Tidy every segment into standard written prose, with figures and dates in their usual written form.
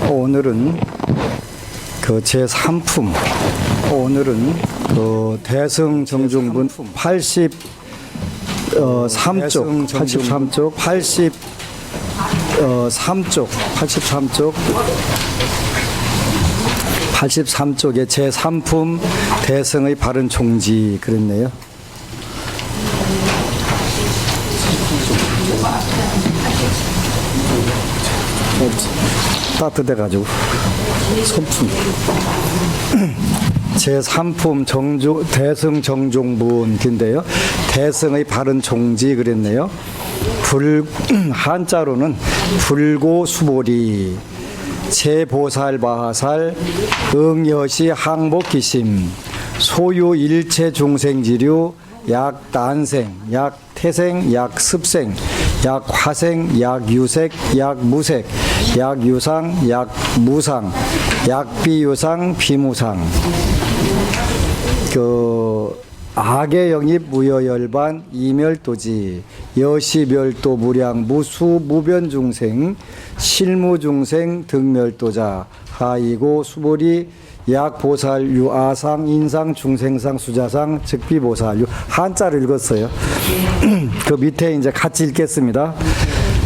오늘은 그 제3품, 오늘은 그 대승정중분 83쪽, 83쪽의 제3품 대승의 바른 종지 그랬네요. 따뜻해가지고 손품 제3품 대승 정종분인데요. 대승의 바른 종지 그랬네요. 한자로는 불고수보리 제보살바하살 응여시 항복기심 소유일체 중생지류 약단생 약태생 약습생 약화생 약유색 약무색 약유상 약무상 약비유상 비무상 악의 영입 무여열반 이멸도지 여시멸도 무량 무수 무변중생 실무중생 득멸도자 하이고 수보리 약보살 유아상 인상 중생상 수자상 즉비보살 한자를 읽었어요. 그 밑에 이제 같이 읽겠습니다.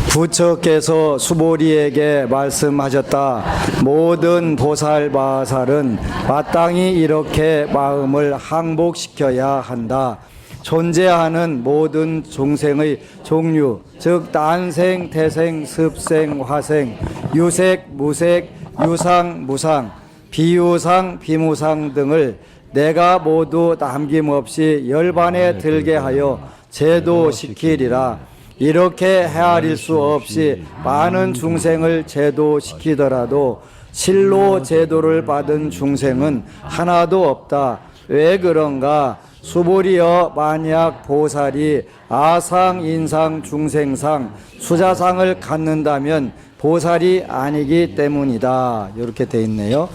부처께서 수보리에게 말씀하셨다. 모든 보살바살은 마땅히 이렇게 마음을 항복시켜야 한다. 존재하는 모든 중생의 종류, 즉 난생, 태생, 습생, 화생, 유색, 무색, 유상, 무상, 비유상, 비무상 등을 내가 모두 남김없이 열반에 들게 하여 제도시키리라. 이렇게 헤아릴 수 없이 많은 중생을 제도시키더라도 실로 제도를 받은 중생은 하나도 없다. 왜 그런가? 수보리여 만약 보살이 아상, 인상, 중생상, 수자상을 갖는다면 보살이 아니기 때문이다. 이렇게 돼 있네요.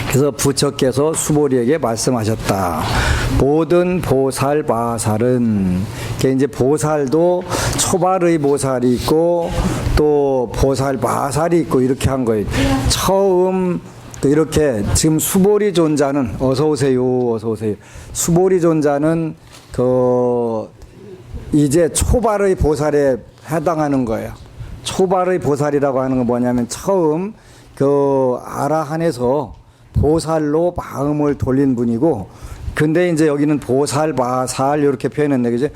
그래서 부처께서 수보리에게 말씀하셨다. 모든 보살바살은 이제 보살도 초발의 보살이 있고 또 보살바살이 있고 이렇게 한 거예요. 처음 이렇게 지금 수보리 존자는 어서 오세요, 어서 오세요. 수보리 존자는 이제 초발의 보살에 해당하는 거예요. 초발의 보살이라고 하는 건 뭐냐면 처음 아라한에서 보살로 마음을 돌린 분이고, 근데 이제 여기는 보살바살 이렇게 표현했네, 그죠?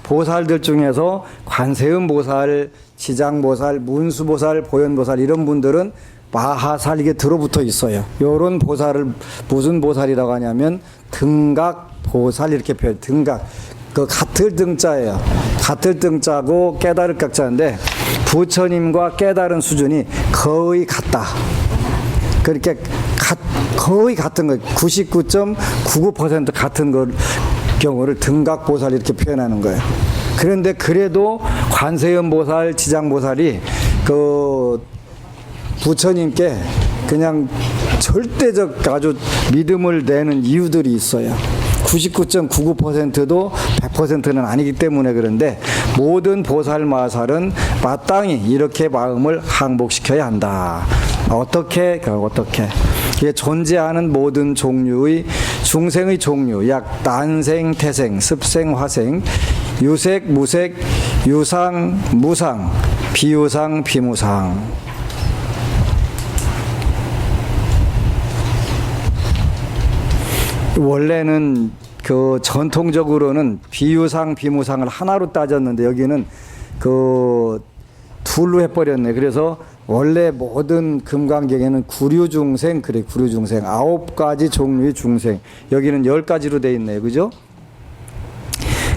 보살들 중에서 관세음 보살, 지장보살, 문수보살, 보현보살 이런 분들은 마하살 이게 들어붙어 있어요. 요런 보살을 무슨 보살이라고 하냐면 등각보살 이렇게 표현. 등각 같을 등자예요. 같을 등자고 깨달을 각자인데 부처님과 깨달은 수준이 거의 같다. 그렇게 거의 같은 거 99.99% 같은 경우를 등각보살 이렇게 표현하는 거예요. 그런데 그래도 관세음보살, 지장보살이 부처님께 그냥 절대적 아주 믿음을 내는 이유들이 있어요. 99.99%도 100%는 아니기 때문에 그런데 모든 보살마살은 마땅히 이렇게 마음을 항복시켜야 한다. 어떻게? 이게 존재하는 모든 종류의 중생의 종류, 약 난생, 태생, 습생, 화생, 유색, 무색, 유상, 무상, 비유상, 비무상. 원래는 전통적으로는 비유상, 비무상을 하나로 따졌는데 여기는 둘로 해버렸네. 그래서 원래 모든 금강경에는 구류중생, 그래, 구류중생. 9가지 종류의 중생. 여기는 10가지로 돼 있네요. 그죠?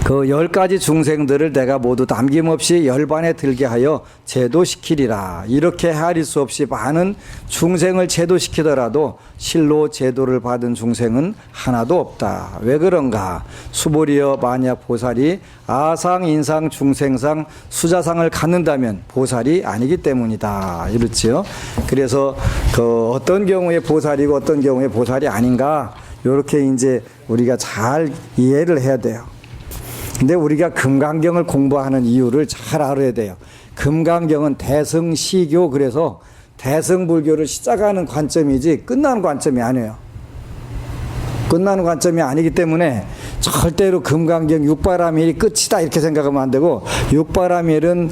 10가지 중생들을 내가 모두 남김없이 열반에 들게 하여 제도시키리라. 이렇게 헤아릴 수 없이 많은 중생을 제도시키더라도 실로 제도를 받은 중생은 하나도 없다. 왜 그런가? 수보리여 만약 보살이 아상, 인상, 중생상, 수자상을 갖는다면 보살이 아니기 때문이다. 이렇지요. 그래서 어떤 경우에 보살이고 어떤 경우에 보살이 아닌가? 이렇게 이제 우리가 잘 이해를 해야 돼요. 근데 우리가 금강경을 공부하는 이유를 잘 알아야 돼요. 금강경은 대승시교, 그래서 대승불교를 시작하는 관점이지 끝나는 관점이 아니에요. 끝나는 관점이 아니기 때문에 절대로 금강경 육바라밀이 끝이다 이렇게 생각하면 안 되고, 육바라밀은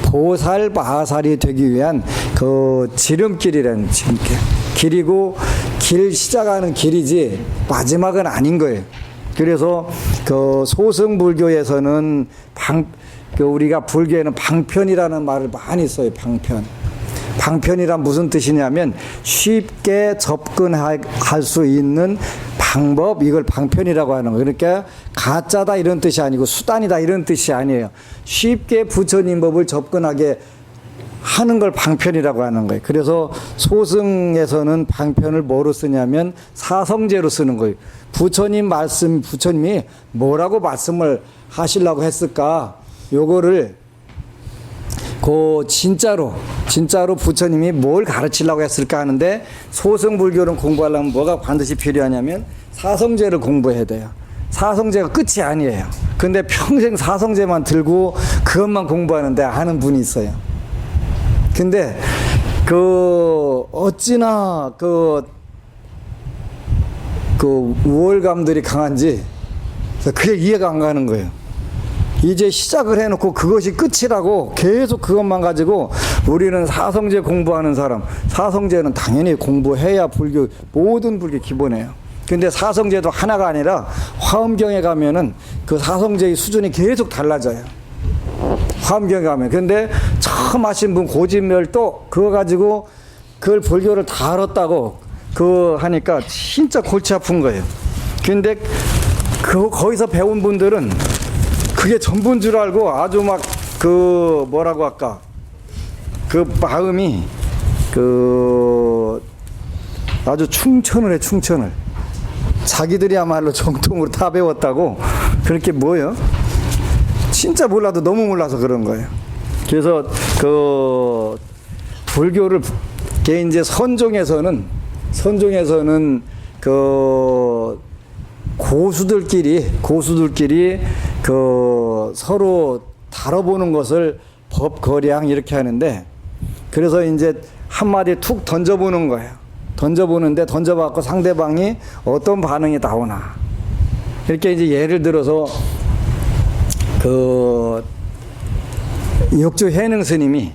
보살 마살이 되기 위한 그 지름길이라는 지름길. 길이고 길 시작하는 길이지 마지막은 아닌 거예요. 그래서 그 소승불교에서는 우리가 불교에는 방편이라는 말을 많이 써요. 방편이란 무슨 뜻이냐면 쉽게 접근할 수 있는 방법, 이걸 방편이라고 하는 거예요. 그러니까 가짜다 이런 뜻이 아니고 수단이다 이런 뜻이 아니에요. 쉽게 부처님 법을 접근하게 하는 걸 방편이라고 하는 거예요. 그래서 소승에서는 방편을 뭐로 쓰냐면 사성제로 쓰는 거예요. 부처님이 뭐라고 말씀을 하시려고 했을까? 요거를 진짜로 부처님이 뭘 가르치려고 했을까 하는데, 소승불교는 공부하려면 뭐가 반드시 필요하냐면 사성제를 공부해야 돼요. 사성제가 끝이 아니에요. 근데 평생 사성제만 들고 그것만 공부하는데 아는 분이 있어요. 근데 어찌나 우월감들이 강한지 그게 이해가 안 가는 거예요. 이제 시작을 해놓고 그것이 끝이라고 계속 그것만 가지고, 우리는 사성제 공부하는 사람, 사성제는 당연히 공부해야 모든 불교 기본이에요. 근데 사성제도 하나가 아니라 화엄경에 가면은 그 사성제의 수준이 계속 달라져요. 화엄경에 가면. 근데 처음 하신 분 고진멸 또 그거 가지고 그걸 불교를 다 알았다고 하니까 진짜 골치 아픈 거예요. 근데 거기서 배운 분들은 그게 전부인 줄 알고 아주 막 뭐라고 할까, 마음이 아주 충천을 해, 충천을. 자기들이야말로 정통으로 다 배웠다고. 그렇게 뭐예요? 진짜 몰라도 너무 몰라서 그런 거예요. 그래서 불교를 이제 선종에서는 고수들끼리 서로 다뤄보는 것을 법거량 이렇게 하는데, 그래서 이제 한마디 툭 던져보는 거예요. 던져보는데 던져봤고 상대방이 어떤 반응이 나오나. 이렇게 이제 예를 들어서 육조해능 스님이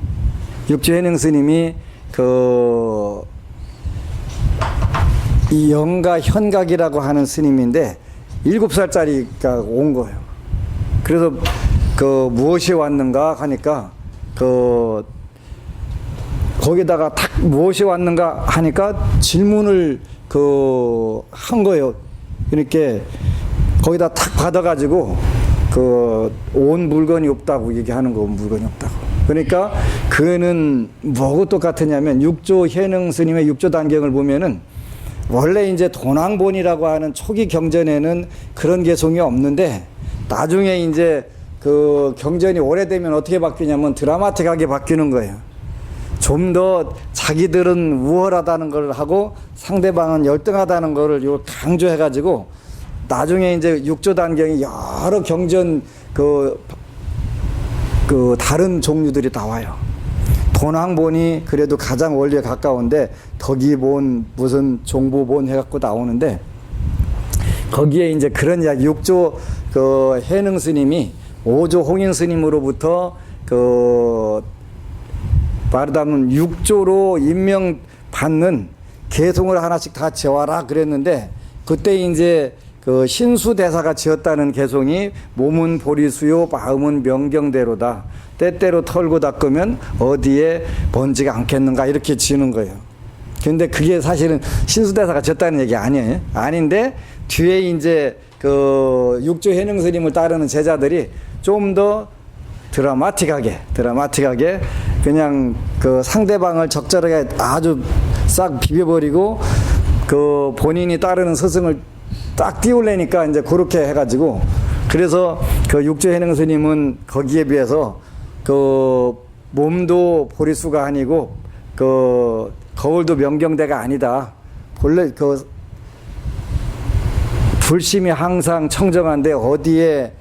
이 영가 현각이라고 하는 스님인데 7살짜리가 온 거예요. 그래서 무엇이 왔는가 하니까 거기다가 탁 무엇이 왔는가 하니까 질문을 한 거예요. 그러니까 거기다 탁 받아가지고 온 물건이 없다고 얘기하는 거, 물건이 없다고. 그러니까 그는 뭐하고 똑같으냐면 육조해능 스님의 육조단경을 보면은 원래 이제 도낭본이라고 하는 초기 경전에는 그런 개송이 없는데, 나중에 이제 경전이 오래되면 어떻게 바뀌냐면 드라마틱하게 바뀌는 거예요. 좀 더 자기들은 우월하다는 걸 하고 상대방은 열등하다는 거를 강조해가지고, 나중에 이제 육조단경이 여러 경전 다른 종류들이 나와요. 도낭본이 그래도 가장 원리에 가까운데 덕이본 무슨 종보본 해갖고 나오는데, 거기에 이제 그런 이야기, 육조 해능 스님이 오조 홍인 스님으로부터 말하자면 육조로 임명받는 개송을 하나씩 다 지어와라 그랬는데, 그때 이제 신수대사가 지었다는 개송이 몸은 보리수요 마음은 명경대로다. 때때로 털고 닦으면 어디에 번지가 않겠는가 이렇게 지는 거예요. 근데 그게 사실은 신수대사가 지었다는 얘기 아니에요. 아닌데 뒤에 이제 육조해능 스님을 따르는 제자들이 좀 더 드라마틱하게 그냥 상대방을 적절하게 아주 싹 비벼버리고 본인이 따르는 스승을 딱 띄우려니까 이제 그렇게 해가지고, 그래서 육조해능 스님은 거기에 비해서 몸도 보리수가 아니고 거울도 명경대가 아니다. 본래 불심이 항상 청정한데 어디에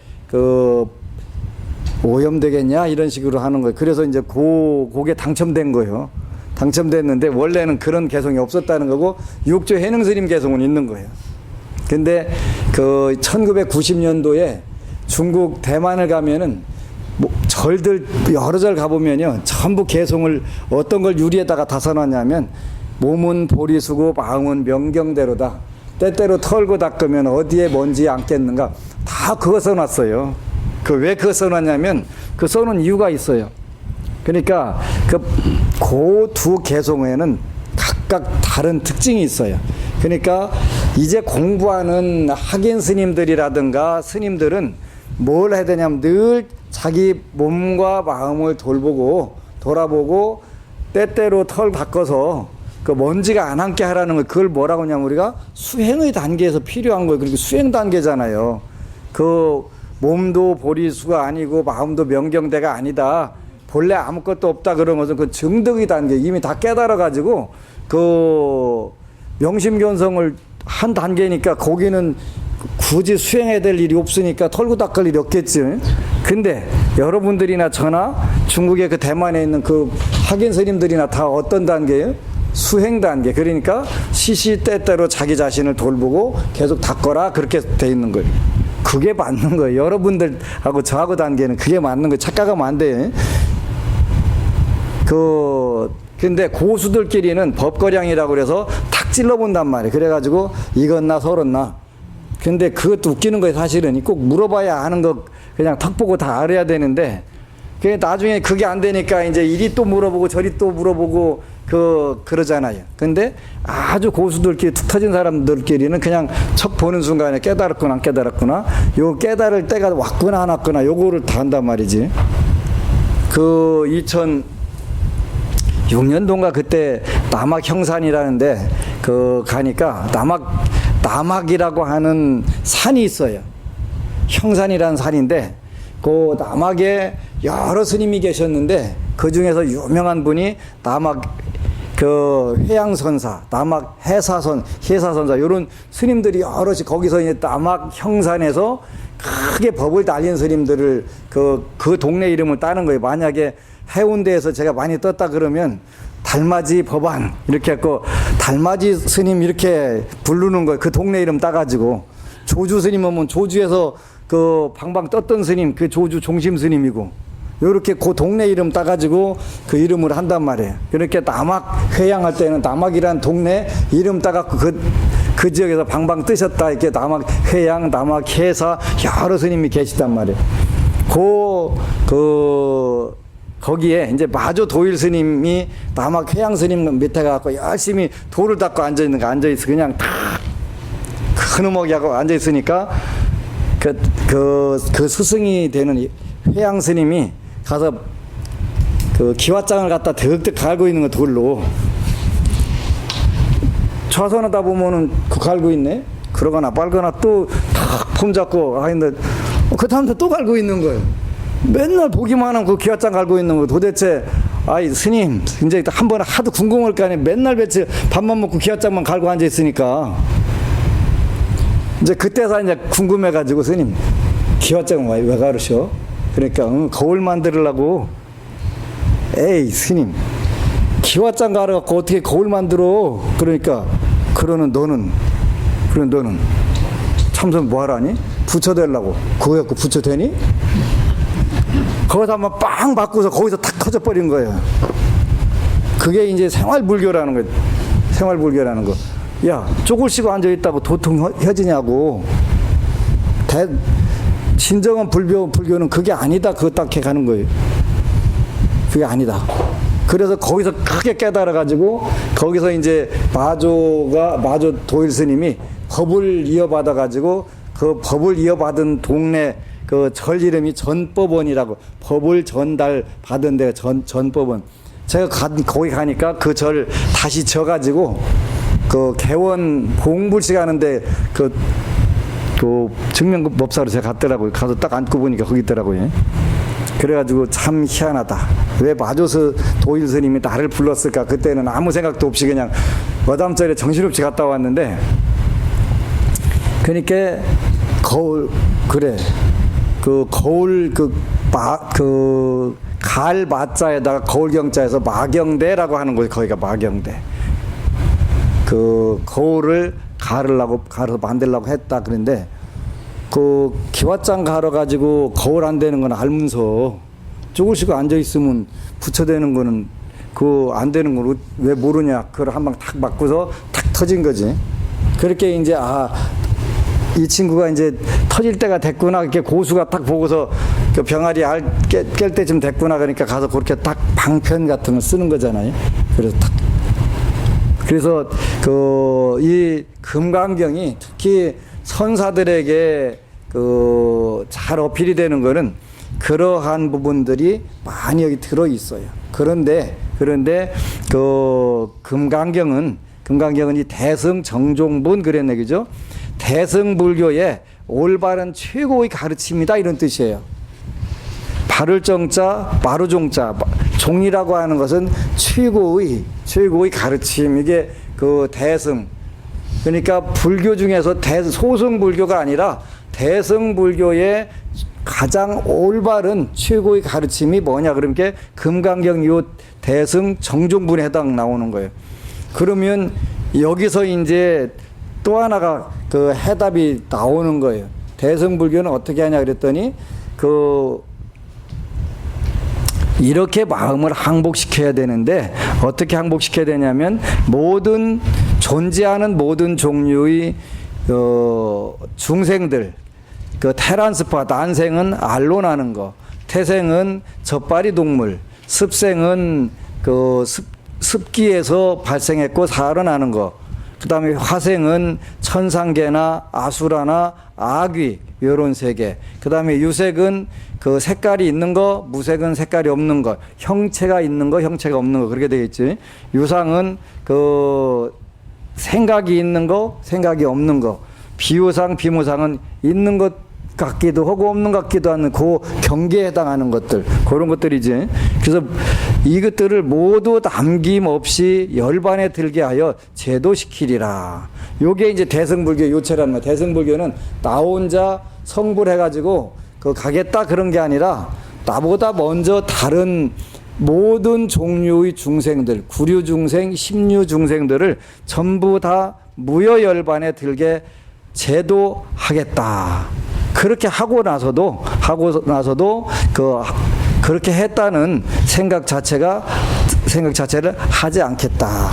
오염되겠냐 이런 식으로 하는 거예요. 그래서 이제 그게 당첨된 거예요. 당첨됐는데 원래는 그런 개성이 없었다는 거고 육조 해능스님 개성은 있는 거예요. 근데 그 1990년도에 중국 대만을 가면은 뭐 절들 여러 절 가보면요 전부 개성을 어떤 걸 유리에다가 다 써놨냐면 몸은 보리수고 마음은 명경대로다. 때때로 털고 닦으면 어디에 먼지 앉겠는가. 다 그거 써놨어요. 왜 그거 써놨냐면 그 써놓은 이유가 있어요. 그러니까 그 두 개성에는 각각 다른 특징이 있어요. 그러니까 이제 공부하는 학인 스님들이라든가 스님들은 뭘 해야 되냐면 늘 자기 몸과 마음을 돌아보고 때때로 털 바꿔서 그 먼지가 안 앉게 하라는 걸 그걸 뭐라고 하냐면 우리가 수행의 단계에서 필요한 거예요. 그러니까 수행 단계잖아요. 그 몸도 보리수가 아니고 마음도 명경대가 아니다. 본래 아무것도 없다 그런 것은 그 증득의 단계 이미 다 깨달아 가지고 그 명심견성을 한 단계니까 거기는 굳이 수행해야 될 일이 없으니까 털고 닦을 일이 없겠지. 근데 여러분들이나 저나 중국의 그 대만에 있는 그 학인 스님들이나 다 어떤 단계예요? 수행 단계. 그러니까 시시때때로 자기 자신을 돌보고 계속 닦거라 그렇게 돼 있는 거예요. 그게 맞는 거예요. 여러분들하고 저하고 단계는 그게 맞는 거예요. 착각하면 안 돼요. 근데 고수들끼리는 법거량이라고 그래서 탁 찔러본단 말이에요. 그래가지고 이건나 서른나. 근데 그것도 웃기는 거예요. 사실은 꼭 물어봐야 아는 거 그냥 탁 보고 다 알아야 되는데 나중에 그게 안 되니까 이제 이리 또 물어보고 저리 또 물어보고 그러잖아요. 근데 아주 고수들끼리 툭 터진 사람들끼리는 그냥 척 보는 순간에 깨달았구나 안 깨달았구나 요 깨달을 때가 왔구나 안 왔구나 요거를 다 한단 말이지. 2006년도인가 그때 남악 형산이라는데 가니까 남악이라고 하는 산이 있어요. 형산이라는 산인데 그 남악에 여러 스님이 계셨는데 그 중에서 유명한 분이 남악 회양선사, 남악 해사선사 이런 스님들이 여럿이 거기서 이제 남악 형산에서 크게 법을 달린 스님들을 그 동네 이름을 따는 거예요. 만약에 해운대에서 제가 많이 떴다 그러면 달맞이 법안 이렇게 했고 달맞이 스님 이렇게 부르는 거예요. 그 동네 이름 따가지고 조주 스님 오면 조주에서 방방 떴던 스님 그 조주 종심 스님이고 요렇게 그 동네 이름 따가지고 그 이름을 한단 말이에요. 그렇게 남악 회양할 때는 남악이란 동네 이름 따갖고 그 지역에서 방방 뜨셨다 이렇게 남악 회양 남악 해사 여러 스님이 계시단 말이에요. 거기에 이제 마조 도일 스님이 남악 회양 스님 밑에 가서 열심히 돌을 닦고 앉아있어. 그냥 탁 큰우먹이하고 앉아있으니까 그 스승이 되는 회양 스님이 가서 기와장을 갖다 득득 갈고 있는 거 돌로 좌선하다 보면은 갈고 있네? 그러거나 빨거나 또 탁 폼 잡고 하는데 그 다음에 또 갈고 있는 거예요. 맨날 보기만 하면 그 기와장 갈고 있는 거 도대체 스님 이제 한 번에 하도 궁금할 거 아니에요. 맨날 며칠 밥만 먹고 기와장만 갈고 앉아 있으니까 이제 그때서 이제 궁금해가지고 스님 기와장은 왜 가르쳐? 그러니까 거울 만들으려고. 에이 스님 기와장 가르갖고 어떻게 거울 만들어? 그러니까 그러는 너는 참선 뭐하라니? 부처되려고. 그거 갖고 부처되니? 거기서 한번 빵 맞고서 거기서 탁 터져버린 거예요. 그게 이제 생활불교라는 거예요. 생활불교라는 거. 야 쪼글씨고 앉아있다고 도통 혀지냐고. 진정한 불교는 그게 아니다. 그거 딱 가는 거예요. 그게 아니다. 그래서 거기서 크게 깨달아가지고 거기서 이제 마조 도일 스님이 법을 이어받아가지고 그 법을 이어받은 동네 그 절 이름이 전법원이라고 법을 전달 받은 데가 전법원. 제가 거기 가니까 그 절 다시 져가지고 그 개원 봉불식 하는데 그 증명법사로 제가 갔더라고요. 가서 딱 앉고 보니까 거기 있더라고요. 그래가지고 참 희한하다. 왜 마조스 도일 스님이 나를 불렀을까? 그때는 아무 생각도 없이 그냥 어담절에 정신없이 갔다 왔는데 그러니까 거울 갈 마자에다가 거울경자에서 마경대라고 하는 거예요. 거기가 마경대. 그 거울을 가르서 만들려고 했다 그런데 그 기왓장 갈아가지고 거울 안 되는 건 알면서 쪼글씨고 앉아 있으면 붙여대는 거는 그 안 되는 걸 왜 모르냐. 그걸 한 방 탁 맞고서 탁 터진 거지. 그렇게 이제 이 친구가 이제 터질 때가 됐구나. 이렇게 고수가 딱 보고서 그 병아리 깰 때쯤 됐구나. 그러니까 가서 그렇게 딱 방편 같은 걸 쓰는 거잖아요. 그래서 딱. 그래서 이 금강경이 특히 선사들에게 잘 어필이 되는 거는 그러한 부분들이 많이 여기 들어 있어요. 그런데 금강경은 이 대승정종분 그랬네, 그죠? 대승불교의 올바른 최고의 가르침이다 이런 뜻이에요. 바를 정자, 마루종자, 종이라고 하는 것은 최고의 가르침. 이게 그 대승. 그러니까 불교 중에서 소승불교가 아니라 대승불교의 가장 올바른 최고의 가르침이 뭐냐? 그러니까 금강경 요 대승 정종분에 해당 나오는 거예요. 그러면 여기서 이제 또 하나가 그 해답이 나오는 거예요. 대승불교는 어떻게 하냐 그랬더니 이렇게 마음을 항복시켜야 되는데 어떻게 항복시켜야 되냐면 존재하는 모든 종류의 중생들 테란스파 난생은 알로 나는 거, 태생은 젖발이 동물, 습생은 습기에서 발생했고 살아나는 거, 그 다음에 화생은 천상계나 아수라나 아귀 요런 세계, 그 다음에 유색은 색깔이 있는 거, 무색은 색깔이 없는 거, 형체가 있는 거, 형체가 없는 거 그렇게 되겠지. 유상은 생각이 있는 거, 생각이 없는 거, 비유상, 비무상은 있는 것 같기도 하고 없는 것 같기도 하는 그 경계에 해당하는 것들, 그런 것들이지. 그래서 이것들을 모두 남김없이 열반에 들게 하여 제도시키리라. 요게 이제 대승불교 요체라는 거야. 대승불교는 나 혼자 성불해가지고 가겠다 그런 게 아니라 나보다 먼저 다른 모든 종류의 중생들, 구류중생, 십류중생들을 전부 다 무여열반에 들게 제도하겠다. 그렇게 하고 나서도 그렇게 했다는 생각 자체를 하지 않겠다.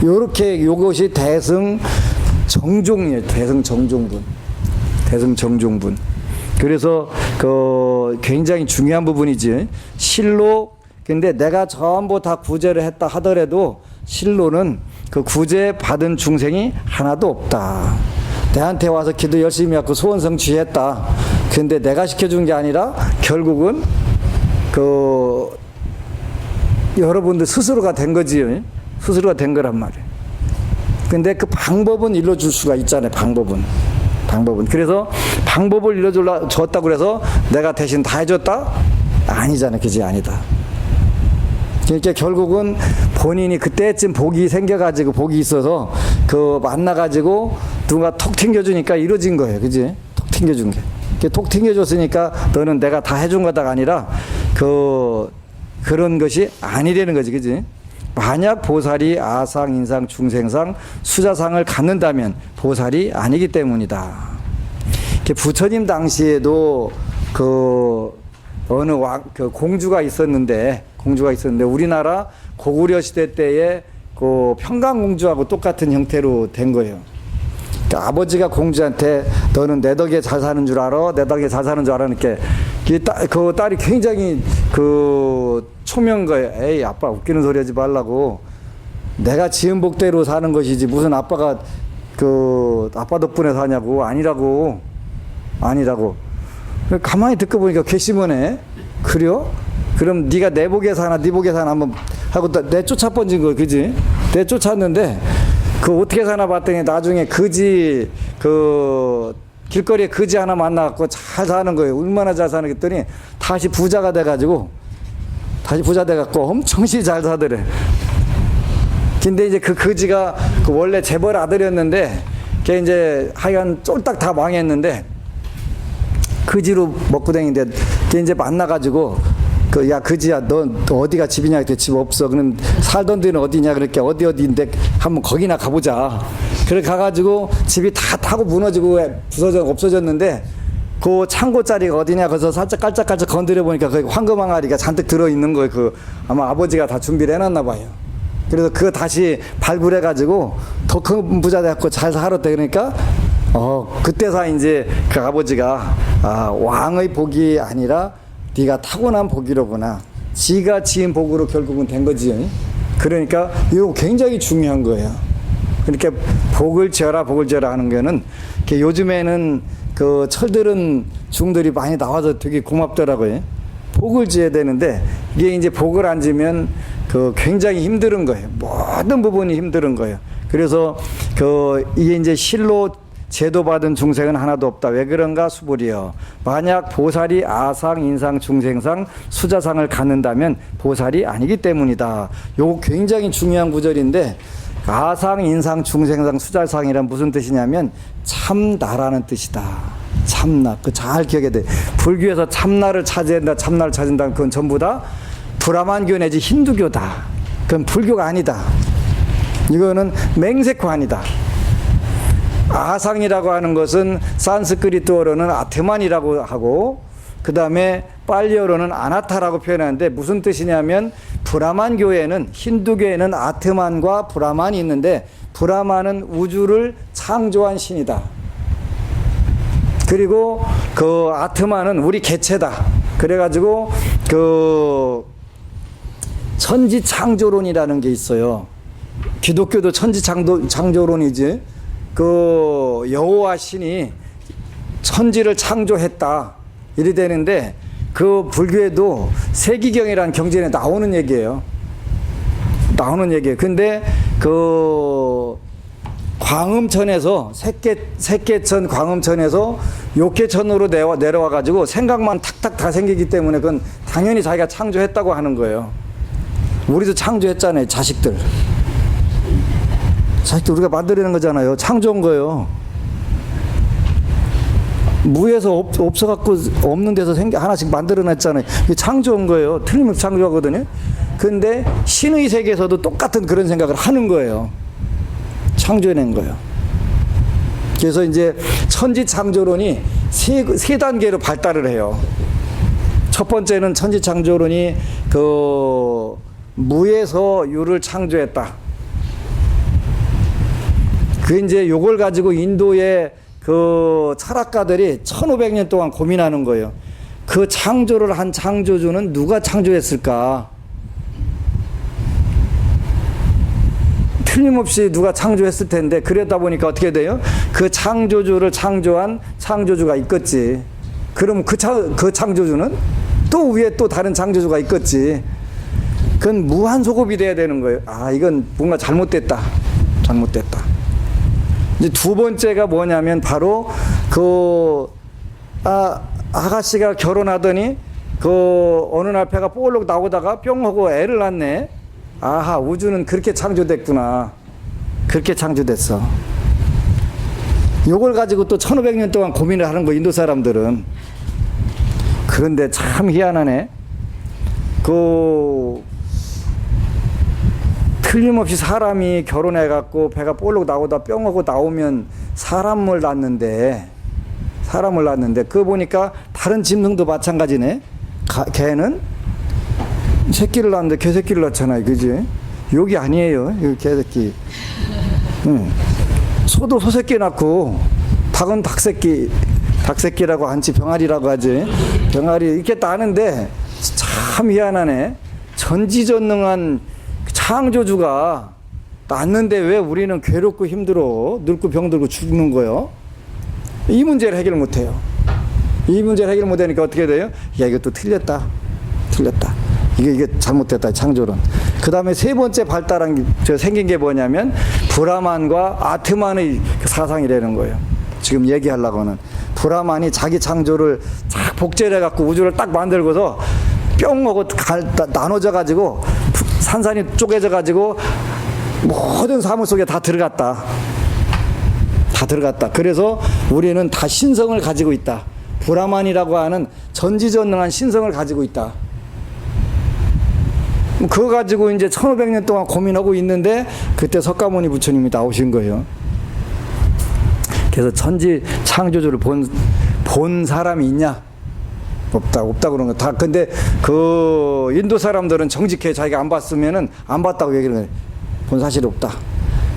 요렇게 요것이 대승정종이에요. 대승정종분. 그래서 굉장히 중요한 부분이지. 실로 근데 내가 전부 다 구제를 했다 하더라도 실로는 그 구제 받은 중생이 하나도 없다. 내한테 와서 기도 열심히 하고 소원 성취했다. 근데 내가 시켜준 게 아니라 결국은 여러분들 스스로가 된 거지. 스스로가 된 거란 말이에요. 근데 그 방법은 일러줄 수가 있잖아요. 방법은. 그래서 방법을 일러줬다고 그래서 내가 대신 다 해줬다? 아니잖아요. 그지? 아니다. 그러니까 결국은 본인이 그때쯤 복이 생겨가지고 복이 있어서 만나가지고 누가 톡 튕겨주니까 이루어진 거예요. 그지? 톡 튕겨준 게. 톡 튕겨줬으니까 너는 내가 다 해준 거다가 아니라 그런 것이 아니라는 거지. 그지? 만약 보살이 아상, 인상, 중생상, 수자상을 갖는다면 보살이 아니기 때문이다. 부처님 당시에도 어느 공주가 있었는데 우리나라 고구려 시대 때에 평강공주하고 똑같은 형태로 된 거예요. 그러니까 아버지가 공주한테 너는 내 덕에 잘 사는 줄 알아? 내 덕에 잘 사는 줄 알아? 이렇게 그 딸이 굉장히 초면 거예요. 에이 아빠 웃기는 소리 하지 말라고. 내가 지은 복대로 사는 것이지 무슨 아빠가 아빠 덕분에 사냐고. 아니라고. 가만히 듣고 보니까 괘씸하네. 그래요? 그럼 네가 내 복에 사나 네 복에 사나 한번 하고 내쫓아 번진 거. 그지? 내쫓았는데 어떻게 사나 봤더니 나중에 거지 길거리에 거지 하나 만나갖고 잘 사는 거예요. 얼마나 잘 사는 했더니 다시 부자가 돼가지고 엄청 잘 사더래. 근데 이제 거지가 원래 재벌 아들이었는데 걔 이제 하여간 쫄딱 다 망했는데 거지로 먹고 다니는데 걔 이제 만나가지고 야, 그지야, 너 어디가 집이냐? 그때 집 없어. 그럼 살던 데는 어디냐? 그렇게 어디인데 한번 거기나 가보자. 그래 가가지고 집이 다 타고 무너지고 없어졌는데 그 창고 자리가 어디냐? 그래서 살짝 깔짝깔짝 건드려 보니까 그 황금 항아리가 잔뜩 들어있는 거예요. 아마 아버지가 다 준비를 해놨나 봐요. 그래서 그거 다시 발굴해가지고 더 큰 부자 돼갖고 잘 살았대. 그러니까 그때서 이제 그 아버지가 왕의 복이 아니라 네가 타고난 복이로구나. 지가 지은 복으로 결국은 된 거지. 그러니까 이거 굉장히 중요한 거예요. 그러니까 복을 지어라 하는 거는 요즘에는 그 철들은 중들이 많이 나와서 되게 고맙더라고요. 복을 지어야 되는데 이게 이제 복을 안 지면 그 굉장히 힘든 거예요. 모든 부분이 힘든 거예요. 그래서 이게 이제 실로 제도받은 중생은 하나도 없다. 왜 그런가? 수불이여. 만약 보살이 아상, 인상, 중생상, 수자상을 갖는다면 보살이 아니기 때문이다. 요거 굉장히 중요한 구절인데 아상, 인상, 중생상, 수자상이란 무슨 뜻이냐면 참나라는 뜻이다. 참나. 잘 기억해야 돼. 불교에서 참나를 찾아낸다, 참나를 찾는다. 그건 전부 다 브라만교 내지 힌두교다. 그건 불교가 아니다. 이거는 맹세코 아니다. 아상이라고 하는 것은 산스크리트어로는 아트만이라고 하고 그 다음에 빨리어로는 아나타라고 표현하는데 무슨 뜻이냐면 브라만교에는 힌두교에는 아트만과 브라만이 있는데 브라만은 우주를 창조한 신이다. 그리고 그 아트만은 우리 개체다. 그래가지고 그 천지창조론이라는 게 있어요. 기독교도 천지창조론이지. 그 여호와 신이 천지를 창조했다 이래 되는데 그 불교에도 세기경이라는 경전에 나오는 얘기예요. 근데 그 광음천에서 색계천 광음천에서 욕계천으로 내려와 가지고 생각만 탁탁 다 생기기 때문에 그건 당연히 자기가 창조했다고 하는 거예요. 우리도 창조했잖아요. 자식들 우리가 만들어낸 거잖아요. 창조한 거예요. 무에서 없어갖고 없는 데서 하나씩 만들어냈잖아요. 이게 창조한 거예요. 틀림없이 창조하거든요. 근데 신의 세계에서도 똑같은 그런 생각을 하는 거예요. 창조해낸 거예요. 그래서 이제 천지창조론이 세 단계로 발달을 해요. 첫 번째는 천지창조론이 그 무에서 유를 창조했다. 그 이제 요걸 가지고 인도의 그 철학가들이 1500년 동안 고민하는 거예요. 그 창조를 한 창조주는 누가 창조했을까? 틀림없이 누가 창조했을 텐데 그러다 보니까 어떻게 돼요? 그 창조주를 창조한 창조주가 있겠지. 그럼 그 창조주는 또 위에 또 다른 창조주가 있겠지. 그건 무한소급이 돼야 되는 거예요. 이건 뭔가 잘못됐다. 이제 두 번째가 뭐냐면 바로 아가씨가 결혼하더니 어느 날 배가 볼록 나오다가 뿅 하고 애를 낳네. 우주는 그렇게 창조됐구나. 그렇게 창조됐어. 요걸 가지고 또 1500년 동안 고민을 하는 거 인도 사람들은. 그런데 참 희한하네. 틀림없이 사람이 결혼해갖고 배가 볼록 나오다 뿅 하고 나오면 사람을 낳는데 그거 보니까 다른 짐승도 마찬가지네. 개는 새끼를 낳는데 개새끼를 낳잖아요. 그지? 욕이 아니에요. 이 개새끼. 소도 소새끼 낳고 닭은 닭새끼라고 한지 병아리라고 하지. 병아리 이렇게 낳는데 참 희한하네. 전지전능한 창조주가 낳는데 왜 우리는 괴롭고 힘들어 늙고 병들고 죽는 거요? 이 문제를 해결 못해요. 이 문제를 해결 못하니까 어떻게 돼요? 이것도 틀렸다. 이게 잘못됐다. 창조론. 그 다음에 세 번째 생긴 게 뭐냐면 브라만과 아트만의 사상이라는 거예요. 지금 얘기하려고는 브라만이 자기 창조를 쫙 복제를 해갖고 우주를 딱 만들고서 뿅 하고 나눠져 가지고 산산이 쪼개져 가지고 모든 사물 속에 다 들어갔다. 그래서 우리는 다 신성을 가지고 있다. 브라만이라고 하는 전지전능한 신성을 가지고 있다. 그거 가지고 이제 1500년 동안 고민하고 있는데 그때 석가모니 부처님이 나오신 거예요. 그래서 천지 창조주를 본 사람이 있냐? 없다 그런 거 다. 근데 그 인도 사람들은 정직해. 자기가 안 봤으면은 안 봤다고 얘기를 해. 본 사실이 없다.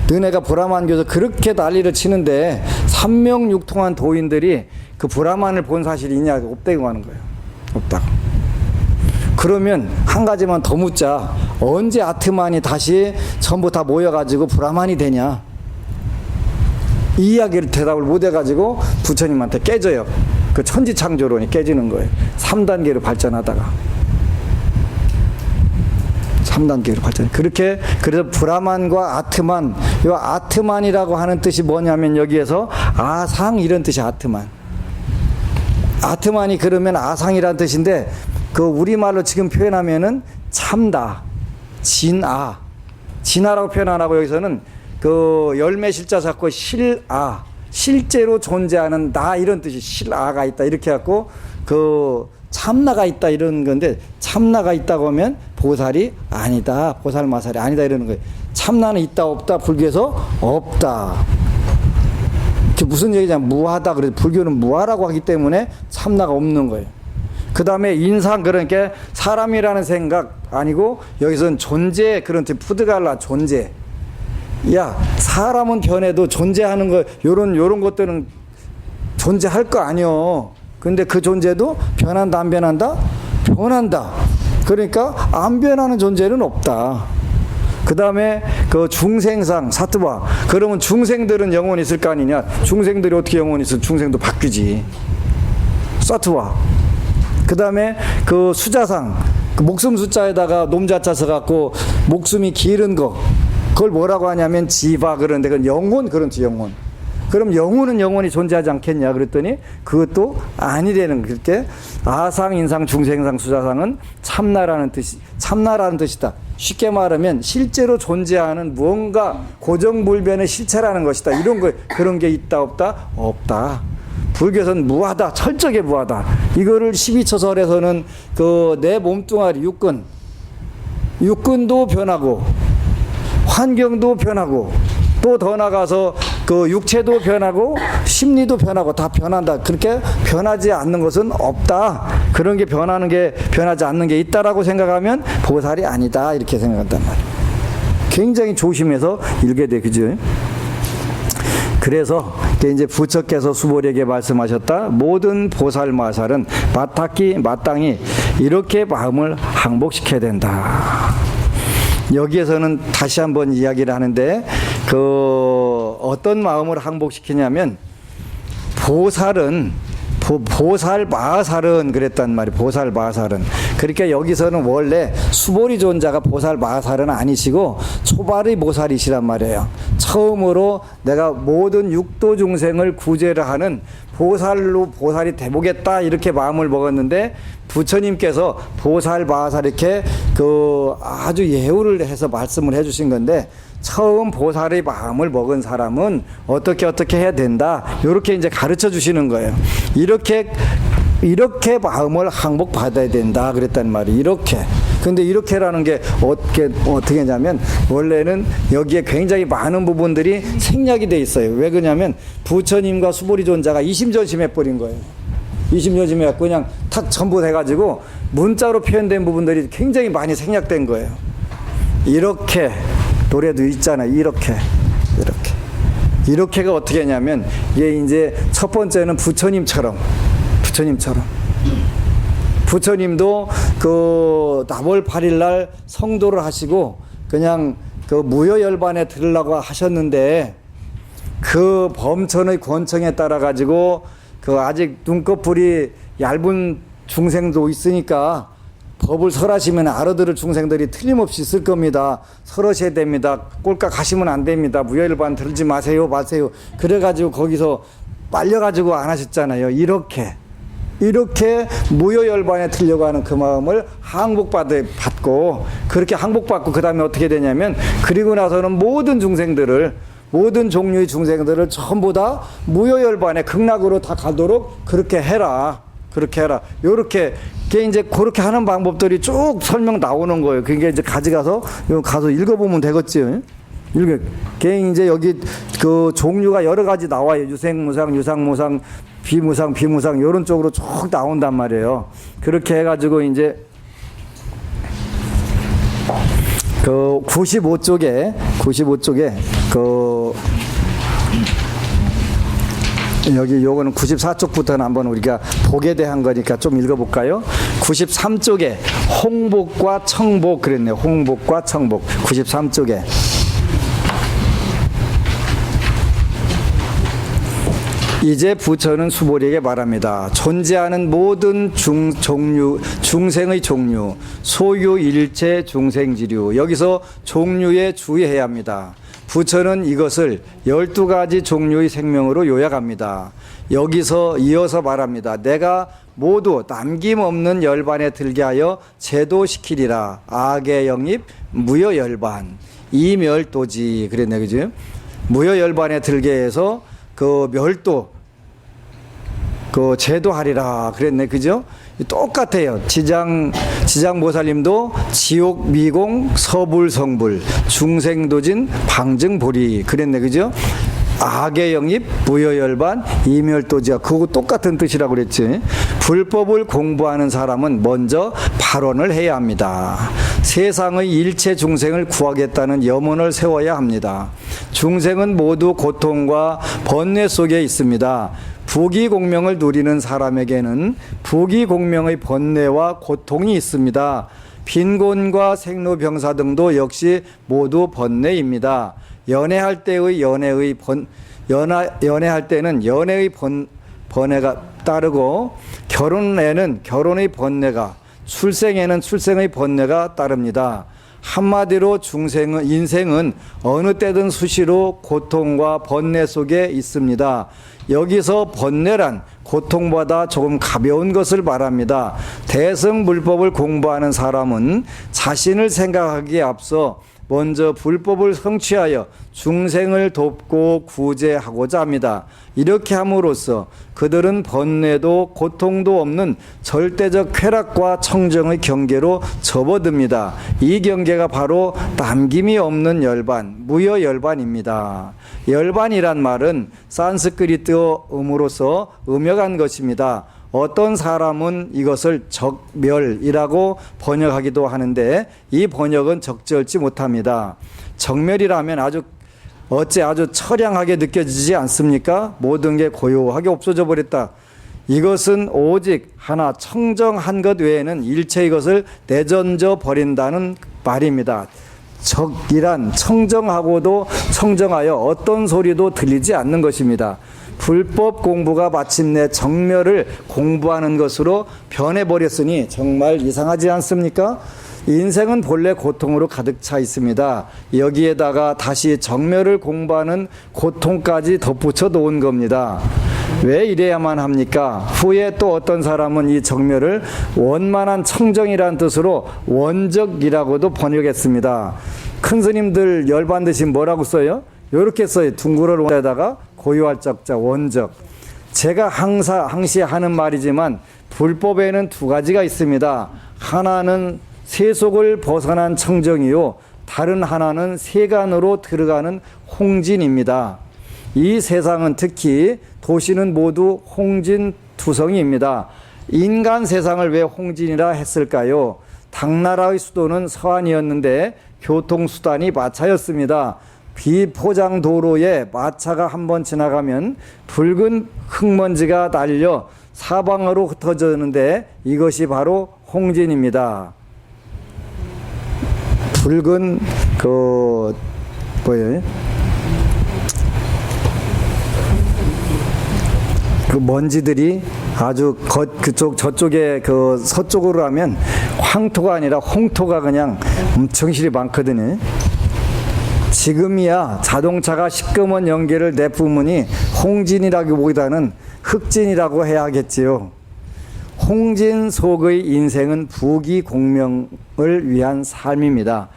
너네가 브라만교에서 그렇게 난리를 치는데 삼명육통한 도인들이 그 브라만을 본 사실이 있냐? 없다고 하는 거예요. 없다고. 그러면 한 가지만 더 묻자. 언제 아트만이 다시 전부 다 모여가지고 브라만이 되냐? 이 이야기를 대답을 못 해가지고 부처님한테 깨져요. 그 천지창조론이 깨지는 거예요. 3단계로 발전하다가. 3단계로 발전. 그렇게, 그래서 브라만과 아트만, 이 아트만이라고 하는 뜻이 뭐냐면 여기에서 아상 이런 뜻이 아트만. 아트만이 그러면 아상이라는 뜻인데 그 우리말로 지금 표현하면은 참다, 진아. 진아라고 표현 안 하고 여기서는 그 열매 실자 잡고 실아. 실제로 존재하는 나 이런 뜻이 실아가 있다 이렇게 갖고 그 참나가 있다 이런 건데 참나가 있다고 하면 보살이 아니다 보살마살이 아니다 이러는 거예요. 참나는 있다 없다 불교에서 없다. 그게 무슨 얘기냐면 무하다. 그래서 불교는 무하라고 하기 때문에 참나가 없는 거예요. 그 다음에 인상 그러니까 사람이라는 생각 아니고 여기서는 존재 그런 뜻 푸드갈라 존재. 야, 사람은 변해도 존재하는 거, 요런 것들은 존재할 거 아니요. 근데 그 존재도 변한다, 안 변한다? 변한다. 그러니까 안 변하는 존재는 없다. 그 다음에 그 중생상, 사트바. 그러면 중생들은 영원히 있을 거 아니냐? 중생들이 어떻게 영원히 있어? 중생도 바뀌지. 사트바. 그 다음에 그 수자상, 그 목숨 숫자에다가 놈자자 써갖고 목숨이 길은 거. 그걸 뭐라고 하냐면 지바 그런데 그건 영혼 그런 뜻 영혼. 그럼 영혼은 영원히 존재하지 않겠냐 그랬더니 그것도 아니라는 그렇게 아상 인상 중생상 수자상은 참나라는 뜻이다. 쉽게 말하면 실제로 존재하는 무언가 고정불변의 실체라는 것이다. 이런 거 그런 게 있다 없다 없다. 불교에서는 무하다 철저하게 무하다. 이거를 12처설에서는 그 내 몸뚱아리 육근도 변하고 환경도 변하고 또 더 나가서 그 육체도 변하고 심리도 변하고 다 변한다. 그렇게 변하지 않는 것은 없다. 그런 게 변하지 않는 게 있다라고 생각하면 보살이 아니다. 이렇게 생각한단 말이에요. 굉장히 조심해서 읽게 돼. 그죠? 그래서 이제 부처께서 수보리에게 말씀하셨다. 모든 보살 마살은 마땅히 이렇게 마음을 항복시켜야 된다. 여기에서는 다시 한번 이야기를 하는데 그 어떤 마음을 항복시키냐면 보살 마살은 그랬단 말이에요. 보살 마살은. 그러니까 여기서는 원래 수보리 존자가 보살 마살은 아니시고 초발의 보살이시란 말이에요. 처음으로 내가 모든 육도 중생을 구제를 하는 보살이 돼보겠다 이렇게 마음을 먹었는데 부처님께서 보살 마살 이렇게 그 아주 예우를 해서 말씀을 해주신 건데 처음 보살의 마음을 먹은 사람은 어떻게 해야 된다. 이렇게 이제 가르쳐 주시는 거예요. 이렇게 마음을 항복받아야 된다. 그랬단 말이에요. 이렇게. 근데 이렇게라는 게 어떻게 하냐면 원래는 여기에 굉장히 많은 부분들이 생략이 돼 있어요. 왜 그러냐면 부처님과 수보리 존자가 이심전심해버린 거예요. 이심전심해갖고 그냥 탁 전부 돼가지고 문자로 표현된 부분들이 굉장히 많이 생략된 거예요. 이렇게. 노래도 있잖아요. 이렇게가 어떻게 하냐면 이게 이제 첫 번째는 부처님처럼 부처님도 그 나월 8일날 성도를 하시고 그냥 그 무효열반에 들으려고 하셨는데 그 범천의 권청에 따라 가지고 그 아직 눈꺼풀이 얇은 중생도 있으니까 법을 설하시면 알아들을 중생들이 틀림없이 있을 겁니다. 설하셔야 됩니다. 꼴깍 하시면 안 됩니다. 무효열반 들지 마세요. 그래가지고 거기서 빨려가지고 안 하셨잖아요. 이렇게 무효열반에 들려고 하는 그 마음을 항복받고 그렇게 항복받고 그 다음에 어떻게 되냐면 그리고 나서는 모든 종류의 중생들을 전부 다 무효열반에 극락으로 다 가도록 그렇게 해라. 그렇게 해라. 요렇게 그게 이제 그렇게 하는 방법들이 쭉 설명 나오는 거예요. 그게 이제 가져가서 가서 읽어보면 되겠지. 그게 이제 여기 그 종류가 여러 가지 나와요. 유생무상, 유상무상, 비무상, 비무상 이런 쪽으로 쭉 나온단 말이에요. 그렇게 해가지고 이제 그 95쪽에 그 여기 요거는 94쪽부터는 한번 우리가 복에 대한 거니까 좀 읽어볼까요? 93쪽에 홍복과 청복 그랬네요. 홍복과 청복 93쪽에 이제 부처는 수보리에게 말합니다. 존재하는 모든 중생의 종류, 소유 일체 중생지류. 여기서 종류에 주의해야 합니다. 부처는 이것을 12가지 종류의 생명으로 요약합니다. 여기서 이어서 말합니다. 내가 모두 남김없는 열반에 들게 하여 제도시키리라. 악의 영입, 무여열반, 이멸도지. 그랬네, 그죠? 무여열반에 들게 해서 그 멸도, 그 제도하리라. 그랬네, 그죠? 똑같아요. 지장보살님도 지옥, 미공, 서불, 성불, 중생도진, 방증보리. 그랬네, 그죠? 악의 영입, 무여열반, 이멸도지가 그거 똑같은 뜻이라고 그랬지. 불법을 공부하는 사람은 먼저 발언을 해야 합니다. 세상의 일체 중생을 구하겠다는 염원을 세워야 합니다. 중생은 모두 고통과 번뇌 속에 있습니다. 부귀공명을 누리는 사람에게는 부귀공명의 번뇌와 고통이 있습니다. 빈곤과 생로병사 등도 역시 모두 번뇌입니다. 연애할 때는 연애의 번뇌가 따르고 결혼에는 결혼의 번뇌가, 출생에는 출생의 번뇌가 따릅니다. 한마디로 인생은 어느 때든 수시로 고통과 번뇌 속에 있습니다. 여기서 번뇌란 고통보다 조금 가벼운 것을 말합니다. 대승불법을 공부하는 사람은 자신을 생각하기에 앞서 먼저 불법을 성취하여 중생을 돕고 구제하고자 합니다. 이렇게 함으로써 그들은 번뇌도 고통도 없는 절대적 쾌락과 청정의 경계로 접어듭니다. 이 경계가 바로 남김이 없는 열반, 무여열반입니다. 열반이란 말은 산스크리트어음으로서 음역한 것입니다. 어떤 사람은 이것을 적멸이라고 번역하기도 하는데 이 번역은 적절치 못합니다. 적멸이라면 어째 아주 처량하게 느껴지지 않습니까? 모든 게 고요하게 없어져 버렸다. 이것은 오직 하나 청정한 것 외에는 일체 이것을 내던져 버린다는 말입니다. 적이란 청정하고도 청정하여 어떤 소리도 들리지 않는 것입니다. 불법 공부가 마침내 정멸을 공부하는 것으로 변해버렸으니 정말 이상하지 않습니까? 인생은 본래 고통으로 가득 차 있습니다. 여기에다가 다시 정멸을 공부하는 고통까지 덧붙여 놓은 겁니다. 왜 이래야만 합니까? 후에 또 어떤 사람은 이 정멸을 원만한 청정이란 뜻으로 원적이라고도 번역했습니다. 큰 스님들 열반듯이 뭐라고 써요? 이렇게 써요. 둥그럴 원에다가 고유할 적자 원적. 제가 항시 하는 말이지만 불법에는 두 가지가 있습니다. 하나는 세속을 벗어난 청정이요, 다른 하나는 세간으로 들어가는 홍진입니다. 이 세상은 특히 도시는 모두 홍진투성이입니다. 인간 세상을 왜 홍진이라 했을까요? 당나라의 수도는 서안이었는데 교통수단이 마차였습니다. 비포장 도로에 마차가 한번 지나가면 붉은 흙먼지가 날려 사방으로 흩어졌는데 이것이 바로 홍진입니다. 붉은 뭐예요? 그 먼지들이 아주 저쪽에 서쪽으로 하면 황토가 아니라 홍토가 그냥 엄청 실이 많거든요. 지금이야 자동차가 시꺼먼 연기를 내뿜으니 홍진이라기보다는 흑진이라고 해야겠지요. 홍진 속의 인생은 부귀공명을 위한 삶입니다.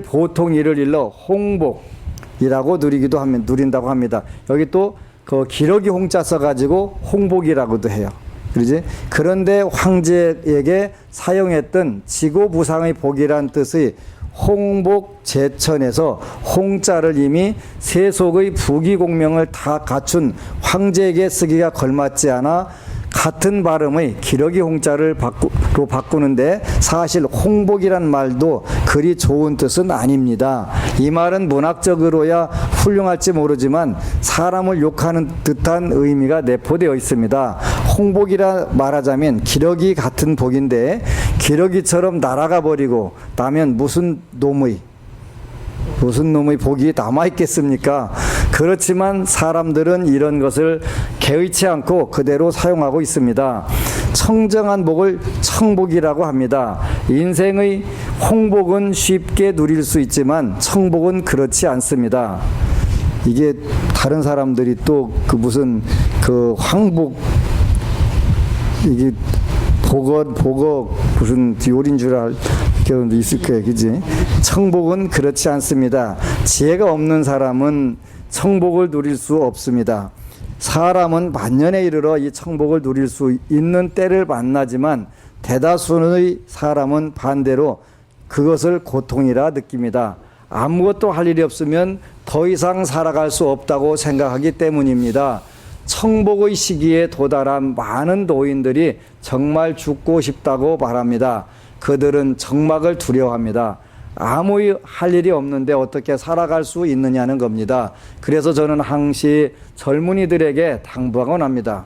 보통 이를 일러 홍복이라고 누린다고 합니다. 여기 또 그 기러기 홍자 써가지고 홍복이라고도 해요. 그러지? 그런데 황제에게 사용했던 지고부상의 복이란 뜻의 홍복제천에서 홍자를 이미 세속의 부귀공명을 다 갖춘 황제에게 쓰기가 걸맞지 않아 같은 발음의 기러기 홍자를 바꾸는데 사실 홍복이란 말도 그리 좋은 뜻은 아닙니다. 이 말은 문학적으로야 훌륭할지 모르지만 사람을 욕하는 듯한 의미가 내포되어 있습니다. 홍복이라 말하자면 기러기 같은 복인데 기러기처럼 날아가 버리고 나면 무슨 놈의 복이 남아있겠습니까? 그렇지만 사람들은 이런 것을 개의치 않고 그대로 사용하고 있습니다. 청정한 복을 청복이라고 합니다. 인생의 홍복은 쉽게 누릴 수 있지만 청복은 그렇지 않습니다. 이게 다른 사람들이 또 그 무슨 그 황복 이게 복어 무슨 요리인 줄 알 경우도 있을 거예요. 그지? 청복은 그렇지 않습니다. 지혜가 없는 사람은 청복을 누릴 수 없습니다. 사람은 만년에 이르러 이 청복을 누릴 수 있는 때를 만나지만 대다수의 사람은 반대로 그것을 고통이라 느낍니다. 아무것도 할 일이 없으면 더 이상 살아갈 수 없다고 생각하기 때문입니다. 청복의 시기에 도달한 많은 노인들이 정말 죽고 싶다고 말합니다. 그들은 정막을 두려워합니다. 아무 할 일이 없는데 어떻게 살아갈 수 있느냐는 겁니다. 그래서 저는 항시 젊은이들에게 당부하곤 합니다.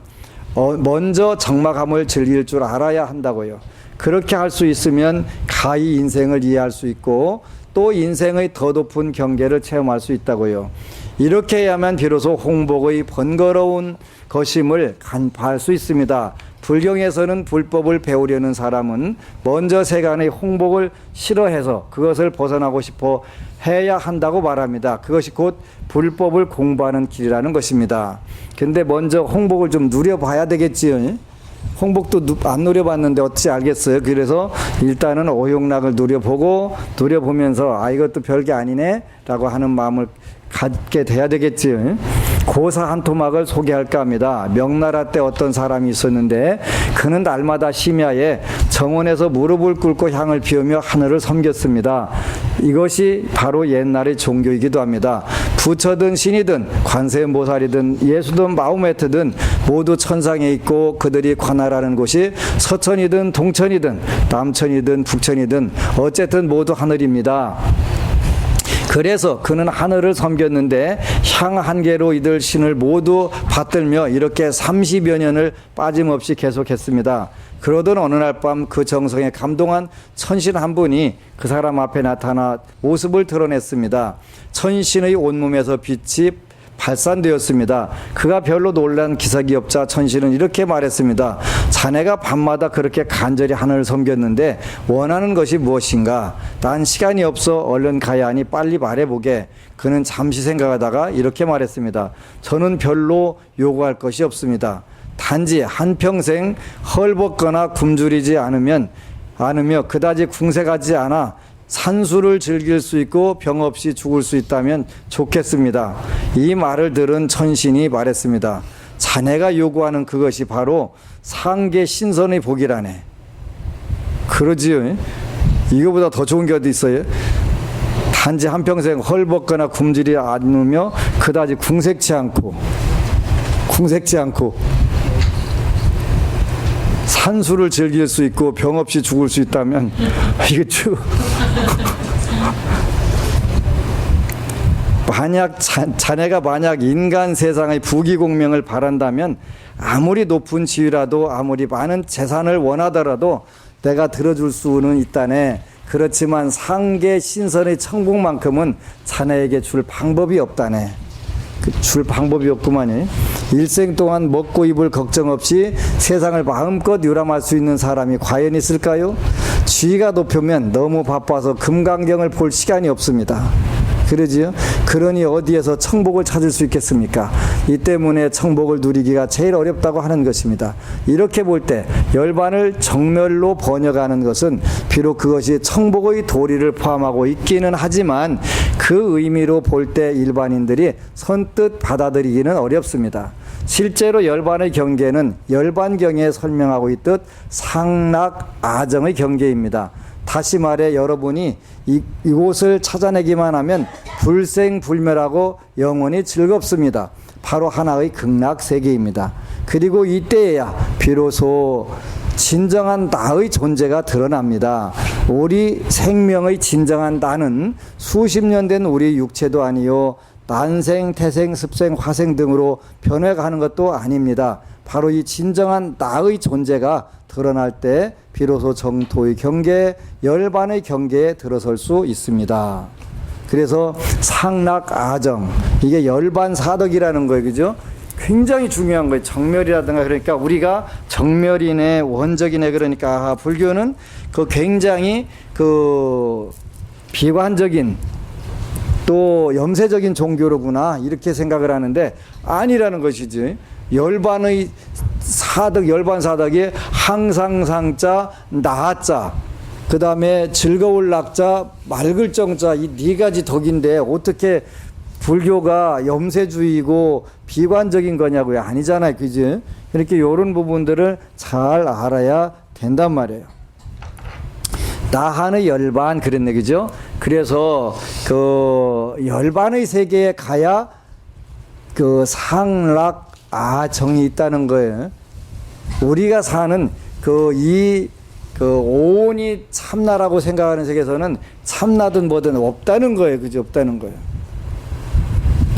먼저 적막함을 즐길 줄 알아야 한다고요. 그렇게 할 수 있으면 가히 인생을 이해할 수 있고 또 인생의 더 높은 경계를 체험할 수 있다고요. 이렇게 해야만 비로소 홍복의 번거로운 것임을 간파할 수 있습니다. 불경에서는 불법을 배우려는 사람은 먼저 세간의 홍복을 싫어해서 그것을 벗어나고 싶어 해야 한다고 말합니다. 그것이 곧 불법을 공부하는 길이라는 것입니다. 근데 먼저 홍복을 좀 누려봐야 되겠지요. 홍복도 안 누려봤는데 어찌 알겠어요. 그래서 일단은 오용락을 누려보면서 이것도 별게 아니네 라고 하는 마음을 갖게 돼야 되겠지요. 고사 한 토막을 소개할까 합니다. 명나라 때 어떤 사람이 있었는데 그는 날마다 심야에 정원에서 무릎을 꿇고 향을 피우며 하늘을 섬겼습니다. 이것이 바로 옛날의 종교이기도 합니다. 부처든 신이든 관세음보살이든 예수든 마호메트든 모두 천상에 있고 그들이 관할하는 곳이 서천이든 동천이든 남천이든 북천이든 어쨌든 모두 하늘입니다. 그래서 그는 하늘을 섬겼는데 향 한 개로 이들 신을 모두 받들며 이렇게 30여 년을 빠짐없이 계속했습니다. 그러던 어느 날 밤 그 정성에 감동한 천신 한 분이 그 사람 앞에 나타나 모습을 드러냈습니다. 천신의 온몸에서 빛이 발산되었습니다. 그가 별로 놀란 기색이 없자 천신은 이렇게 말했습니다. 자네가 밤마다 그렇게 간절히 하늘을 섬겼는데 원하는 것이 무엇인가? 난 시간이 없어 얼른 가야 하니 빨리 말해보게. 그는 잠시 생각하다가 이렇게 말했습니다. 저는 별로 요구할 것이 없습니다. 단지 한평생 헐벗거나 굶주리지 않으며 그다지 궁색하지 않아 산수를 즐길 수 있고 병 없이 죽을 수 있다면 좋겠습니다. 이 말을 들은 천신이 말했습니다. 자네가 요구하는 그것이 바로 상계 신선의 복이라네. 그러지요. 이거보다 더 좋은 게 어디 있어요? 단지 한평생 헐벗거나 굶주리지 않으며 그다지 궁색지 않고 산수를 즐길 수 있고 병 없이 죽을 수 있다면 이게 자네가 만약 인간 세상의 부귀공명을 바란다면 아무리 높은 지위라도 아무리 많은 재산을 원하더라도 내가 들어줄 수는 있다네. 그렇지만 상계 신선의 천국만큼은 자네에게 줄 방법이 없다네. 줄 방법이 없구만요. 일생 동안 먹고 입을 걱정 없이 세상을 마음껏 유람할 수 있는 사람이 과연 있을까요? 지위가 높으면 너무 바빠서 금강경을 볼 시간이 없습니다. 그러지요? 그러니 어디에서 청복을 찾을 수 있겠습니까? 이 때문에 청복을 누리기가 제일 어렵다고 하는 것입니다. 이렇게 볼 때 열반을 정멸로 번역하는 것은 비록 그것이 청복의 도리를 포함하고 있기는 하지만 그 의미로 볼 때 일반인들이 선뜻 받아들이기는 어렵습니다. 실제로 열반의 경계는 열반경에 설명하고 있듯 상락아정의 경계입니다. 다시 말해 여러분이 이곳을 찾아내기만 하면 불생불멸하고 영원히 즐겁습니다. 바로 하나의 극락세계입니다. 그리고 이때에야 비로소 진정한 나의 존재가 드러납니다. 우리 생명의 진정한 나는 수십 년 된 우리 육체도 아니요 난생, 태생, 습생, 화생 등으로 변해가는 것도 아닙니다. 바로 이 진정한 나의 존재가 드러날 때 비로소 정토의 경계, 열반의 경계에 들어설 수 있습니다. 그래서 상락아정, 이게 열반사덕이라는 거예요. 그죠? 굉장히 중요한 거예요. 정멸이라든가. 그러니까 우리가 정멸이네, 원적이네, 그러니까 불교는 그 굉장히 그 비관적인 또 염세적인 종교로구나 이렇게 생각을 하는데 아니라는 것이지. 열반의 사덕, 열반사덕이 항상상자, 나자, 그 다음에 즐거울 낙자, 맑을 정자, 이 네 가지 덕인데 어떻게 불교가 염세주의고 비관적인 거냐고요? 아니잖아요. 그지? 이렇게 이런 부분들을 잘 알아야 된단 말이에요. 나한의 열반 그랬네. 그죠? 그래서 그 열반의 세계에 가야 그 상락아정이 있다는 거예요. 우리가 사는 그 오온이 참나라고 생각하는 세계에서는 참나든 뭐든 없다는 거예요. 그죠? 없다는 거예요.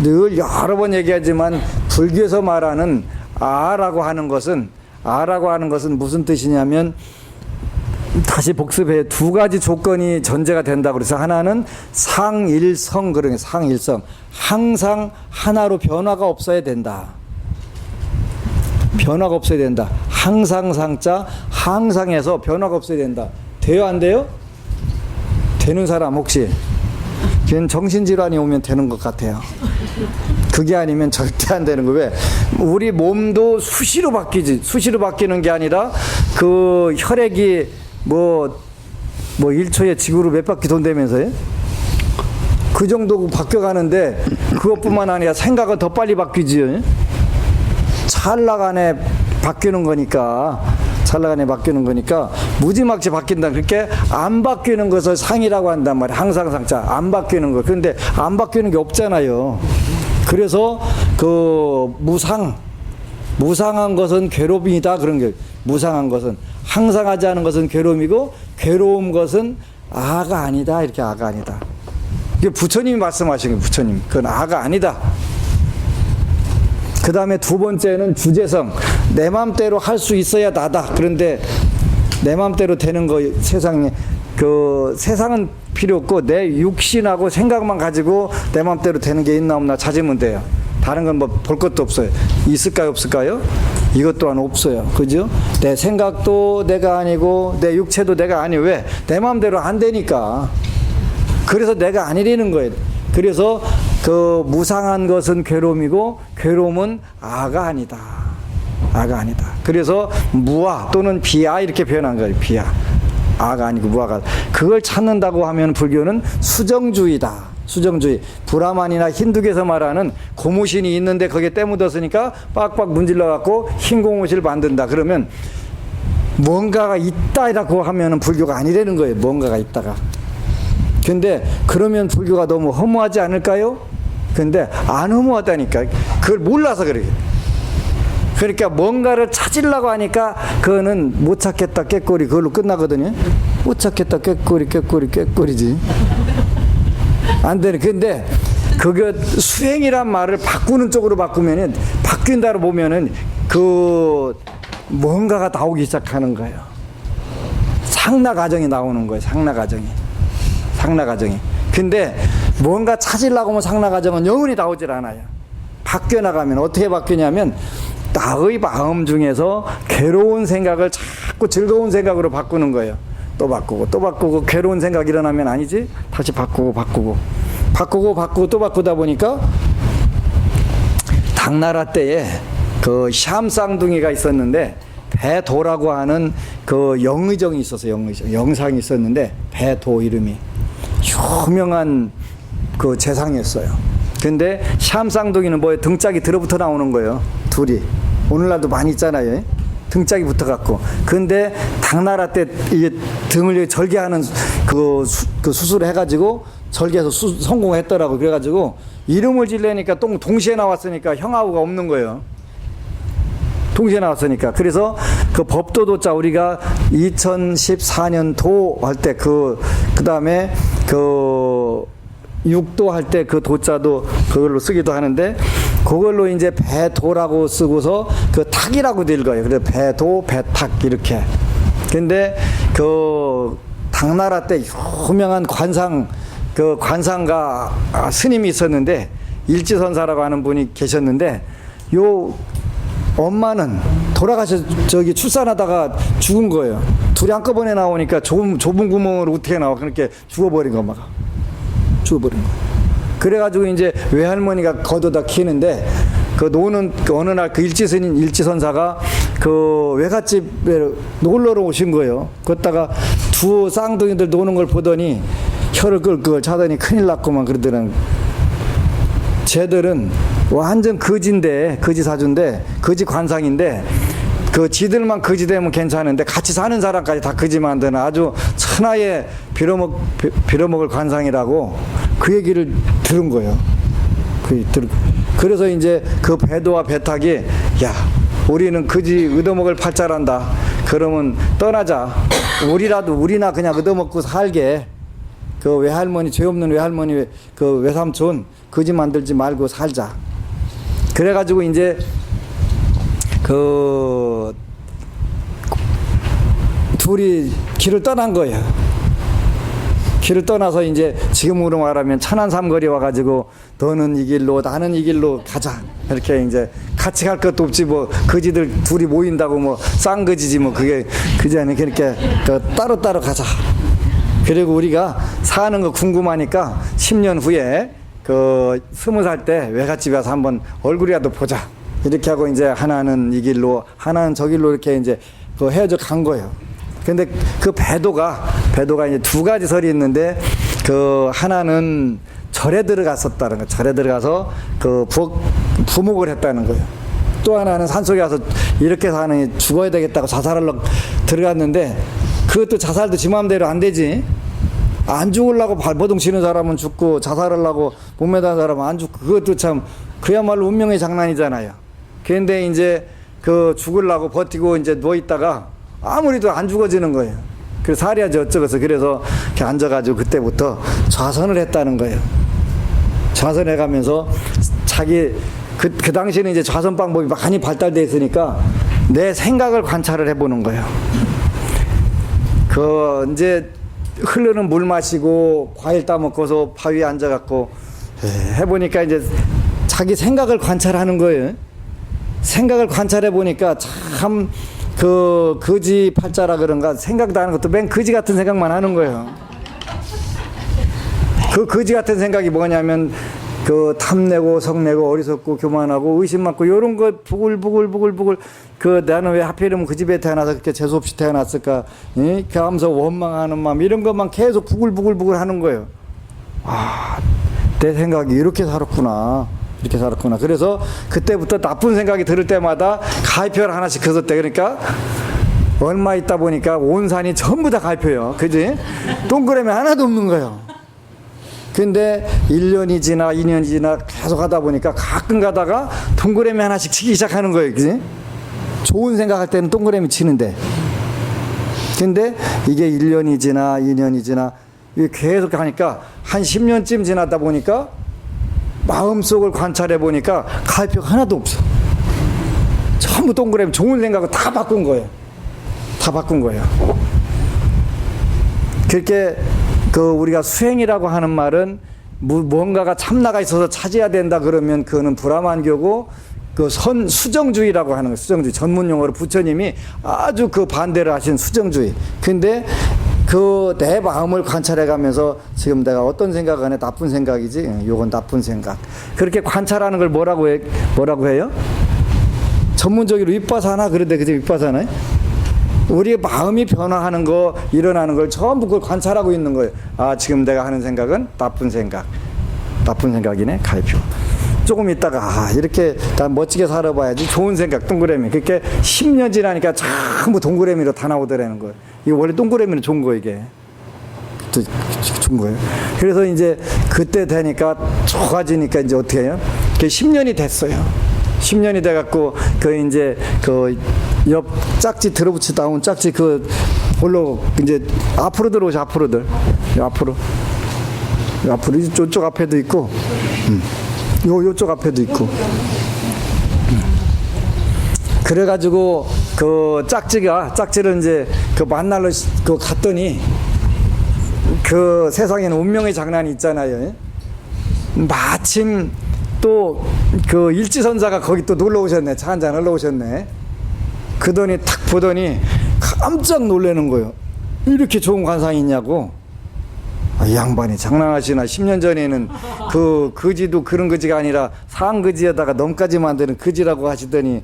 늘 여러 번 얘기하지만 불교에서 말하는 아라고 하는 것은 무슨 뜻이냐면 다시 복습해 두 가지 조건이 전제가 된다고 그래서 하나는 상일성 그러니 상일성 항상 하나로 변화가 없어야 된다. 변화가 없어야 된다. 항상 상자 항상해서 변화가 없어야 된다. 돼요 안 돼요? 되는 사람 혹시? 걔는 정신질환이 오면 되는 것 같아요. 그게 아니면 절대 안 되는 거. 왜? 우리 몸도 수시로 바뀌지. 수시로 바뀌는 게 아니라 그 혈액이 뭐 1초에 지구로 몇 바퀴 돈다면서요? 그 정도 바뀌어가는데 그것뿐만 아니라 생각은 더 빨리 바뀌지. 찰나간에 바뀌는 거니까 무지막지 바뀐다. 그렇게 안 바뀌는 것을 상이라고 한단 말이야. 항상 상자 안 바뀌는 거. 그런데 안 바뀌는 게 없잖아요. 그래서 그 무상한 것은 괴로움이다. 그런 게 무상한 것은 항상 하지 않은 것은 괴로움이고 괴로운 것은 아가 아니다. 이렇게 아가 아니다. 이게 부처님이 말씀하신 거예요. 부처님. 그건 아가 아니다. 그 다음에 두 번째는 주제성. 내 맘대로 할 수 있어야 나다. 그런데 내 맘대로 되는 거 세상에 세상은 필요 없고 내 육신하고 생각만 가지고 내 맘대로 되는 게 있나 없나 찾으면 돼요. 다른 건 뭐 볼 것도 없어요. 있을까요 없을까요? 이것 또한 없어요. 그죠? 내 생각도 내가 아니고 내 육체도 내가 아니고 왜? 내 맘대로 안 되니까. 그래서 내가 아니라는 거예요. 그래서 그 무상한 것은 괴로움이고 괴로움은 아가 아니다. 아가 아니다. 그래서 무아 또는 비아 이렇게 표현한 거예요. 비아. 아가 아니고 무아가. 그걸 찾는다고 하면 불교는 수정주의다. 수정주의. 브라만이나 힌두교에서 말하는 고무신이 있는데 거기에 때 묻었으니까 빡빡 문질러 갖고 흰 고무신을 만든다. 그러면 뭔가가 있다라고 하면은 불교가 아니라는 거예요. 뭔가가 있다가. 근데 그러면 불교가 너무 허무하지 않을까요? 근데 안 허무하다니까. 그걸 몰라서 그래요. 그러니까 뭔가를 찾으려고 하니까 그거는 못 찾겠다 깨꼬리 그걸로 끝나거든요. 못 찾겠다 깨꼬리지. 안 되네. 근데 그게 수행이란 말을 바꾸는 쪽으로 바꾸면은 바뀐다로 보면은 그 뭔가가 나오기 시작하는 거예요. 상락아정이 나오는 거예요. 상락아정이. 근데 뭔가 찾으려고 하면 상락아정은 영원히 나오질 않아요. 바뀌어 나가면 어떻게 바뀌냐면 나의 마음 중에서 괴로운 생각을 자꾸 즐거운 생각으로 바꾸는 거예요. 또 바꾸고 괴로운 생각 일어나면 아니지? 다시 바꾸고 또 바꾸다 보니까 당나라 때에 그 샴쌍둥이가 있었는데 배도라고 하는 그 영의정이 있었어요. 영상이 있었는데 배도 이름이 유명한 그 재상이었어요. 근데 샴쌍둥이는 뭐에 등짝이 들어붙어 나오는 거예요. 둘이. 오늘날도 많이 있잖아요. 등짝이 붙어갖고. 근데 당나라 때 이게 등을 절개하는 그 수술을 해가지고 절개해서 성공했더라고. 그래가지고 이름을 지르니까 동시에 나왔으니까 형하고가 없는 거예요. 동시에 나왔으니까. 그래서 그 법도도자 우리가 2014년 도 할 때 그 다음에 그 육도 할 때 그 도자도 그걸로 쓰기도 하는데 그걸로 이제 배도라고 쓰고서 그 탁이라고도 읽어요. 그래서 배도, 배탁 이렇게. 근데 그 당나라 때 유명한 그 관상가 스님이 있었는데 일지선사라고 하는 분이 계셨는데 요 엄마는 저기 출산하다가 죽은 거예요. 둘이 한꺼번에 나오니까 좁은 구멍으로 어떻게 나와. 그렇게 죽어버린 거 막. 죽어버린 거. 그래가지고 이제 외할머니가 걷어다 키는데 그 노는 어느 날 그 일지선사가 그 외갓집에 놀러로 오신 거예요. 그러다가 두 쌍둥이들 노는 걸 보더니 혀를 끌끌 차더니 큰일 났구만 그러더라는. 쟤들은 완전 거지 사주인데 거지 관상인데 그 지들만 거지 되면 괜찮은데 같이 사는 사람까지 다 거지 만드는 아주 천하의 빌어먹을 관상이라고 그 얘기를 들은 거예요. 그래서 이제 그 배도와 배탁이 야 우리는 거지 얻어먹을 팔자란다. 그러면 떠나자. 우리나 그냥 얻어먹고 살게. 그 외할머니 죄 없는 외할머니 그 외삼촌 거지 만들지 말고 살자. 그래가지고 이제 그 둘이 길을 떠난 거예요. 길을 떠나서 이제 지금으로 말하면 천안삼거리 와가지고 너는 이 길로 나는 이 길로 가자. 이렇게 이제 같이 갈 것도 없지 뭐 거지들 둘이 모인다고 뭐 쌍거지지 뭐 그게 그지 않으니까 이렇게 그 따로따로 가자. 그리고 우리가 사는 거 궁금하니까 10년 후에 그 20살 때 외갓집에 와서 한번 얼굴이라도 보자. 이렇게 하고 이제 하나는 이 길로 하나는 저 길로 이렇게 이제 그 헤어져 간 거예요. 근데 그 배도가 이제 두 가지 설이 있는데 그 하나는 절에 들어갔었다는 거. 절에 들어가서 그 부목을 했다는 거예요. 또 하나는 산속에 와서 이렇게 사는 죽어야 되겠다고 자살하려고 들어갔는데 그것도 자살도 지 마음대로 안 되지. 안 죽으려고 발버둥 치는 사람은 죽고 자살하려고 몸에다 사람은 안 죽고 그것도 참 그야말로 운명의 장난이잖아요. 그런데 이제 그 죽으려고 버티고 이제 누워있다가 아무리도 안 죽어지는 거예요. 그래서 살해야지 어쩌고서 그래서 이렇게 앉아가지고 그때부터 좌선을 했다는 거예요. 좌선해가면서 자기 그 당시에는 이제 좌선 방법이 많이 발달되어 있으니까 내 생각을 관찰을 해보는 거예요. 그 이제 흐르는 물 마시고 과일 따먹고서 바위에 앉아갖고 해보니까 이제 자기 생각을 관찰하는 거예요. 생각을 관찰해 보니까 참 그 거지 팔자라 그런가 생각도 하는 것도 맨 거지 같은 생각만 하는 거예요. 그 거지 같은 생각이 뭐냐면 그 탐내고 성내고 어리석고 교만하고 의심 많고 이런 거 부글부글 그 나는 왜 하필이면 그 집에 태어나서 그렇게 재수없이 태어났을까 이렇게 하면서 원망하는 마음 이런 것만 계속 부글부글 하는 거예요. 아, 내 생각이 이렇게 살았구나. 그래서 그때부터 나쁜 생각이 들을 때마다 가위표를 하나씩 걷었대. 그러니까 얼마 있다 보니까 온 산이 전부 다 가위표예요. 그지? 동그라미 하나도 없는 거예요. 근데 1년이 지나 2년이 지나 계속 하다 보니까 가끔 가다가 동그라미 하나씩 치기 시작하는 거예요. 그지? 좋은 생각할 때는 동그라미 치는데 근데 이게 1년이 지나 2년이 지나 계속 하니까 한 10년쯤 지나다 보니까 마음속을 관찰해 보니까 가위표가 하나도 없어. 전부 동그라미 좋은 생각을 다 바꾼 거예요. 그렇게 그 우리가 수행이라고 하는 말은 뭔가가 참나가 있어서 찾아야 된다 그러면 그거는 불화만교고 그 수정주의라고 하는 거 수정주의 전문 용어로 부처님이 아주 그 반대를 하신 수정주의. 근데 그 내 마음을 관찰해 가면서 지금 내가 어떤 생각을 하네 나쁜 생각이지 요건 나쁜 생각 그렇게 관찰하는 걸 뭐라고 해요? 전문적으로 윗바사나 그런데 그죠 윗바사나 우리의 마음이 변화하는 거 일어나는 걸 전부 그걸 관찰하고 있는 거예요. 아 지금 내가 하는 생각은 나쁜 생각 나쁜 생각이네. 가입표. 조금 있다가 이렇게 다 멋지게 살아봐야지. 좋은 생각 동그라미. 그렇게 10년 지나니까 전부 동그라미로 다 나오더라는 거예요. 이거 원래 동그라미는 좋은 거 이게. 좋은 거예요. 그래서 이제 그때 되니까 좋아지니까 이제 어떻게 해요? 그게 10년이 됐어요. 10년이 돼갖고 그 이제 그 옆 짝지 들어붙이다 온 짝지 그 올로 이제 앞으로 들어오죠. 앞으로들 앞으로 이쪽 앞에도 있고 요쪽 앞에도 있고 그래가지고 그 짝지를 이제 그 만나러 그 갔더니 그 세상에는 운명의 장난이 있잖아요. 마침 또 그 일지선사가 거기 또 놀러 오셨네. 차 한잔 흘러 오셨네. 그더니 탁 보더니 깜짝 놀라는 거예요. 이렇게 좋은 관상이 있냐고. 이 양반이 장난하시나. 10년 전에는 그 거지도 그런 거지가 아니라 상거지에다가 넘까지 만드는 거지라고 하시더니,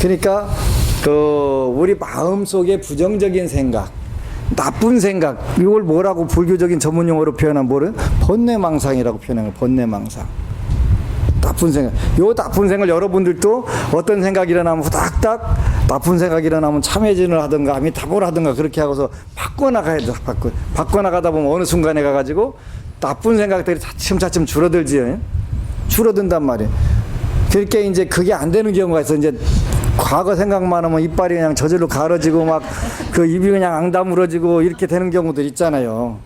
그러니까 그 우리 마음속에 부정적인 생각, 나쁜 생각, 이걸 뭐라고 불교적인 전문 용어로 표현하면 뭐를? 번뇌망상이라고 표현해요. 번뇌망상. 나쁜 생각. 요 나쁜 생각을 여러분들도 어떤 생각이 일어나면 후닥닥 나쁜 생각이 일어나면 참회진을 하든가 아미타불 하든가 그렇게 하고서 바꿔나가야 돼. 바꿔나가다 보면 어느 순간에 가가지고 나쁜 생각들이 차츰차츰 줄어들지요. 줄어든단 말이에요. 그렇게 이제 그게 안 되는 경우가 있어. 이제 과거 생각만 하면 이빨이 그냥 저절로 가려지고 막 그 입이 그냥 앙다물어지고 이렇게 되는 경우들 있잖아요.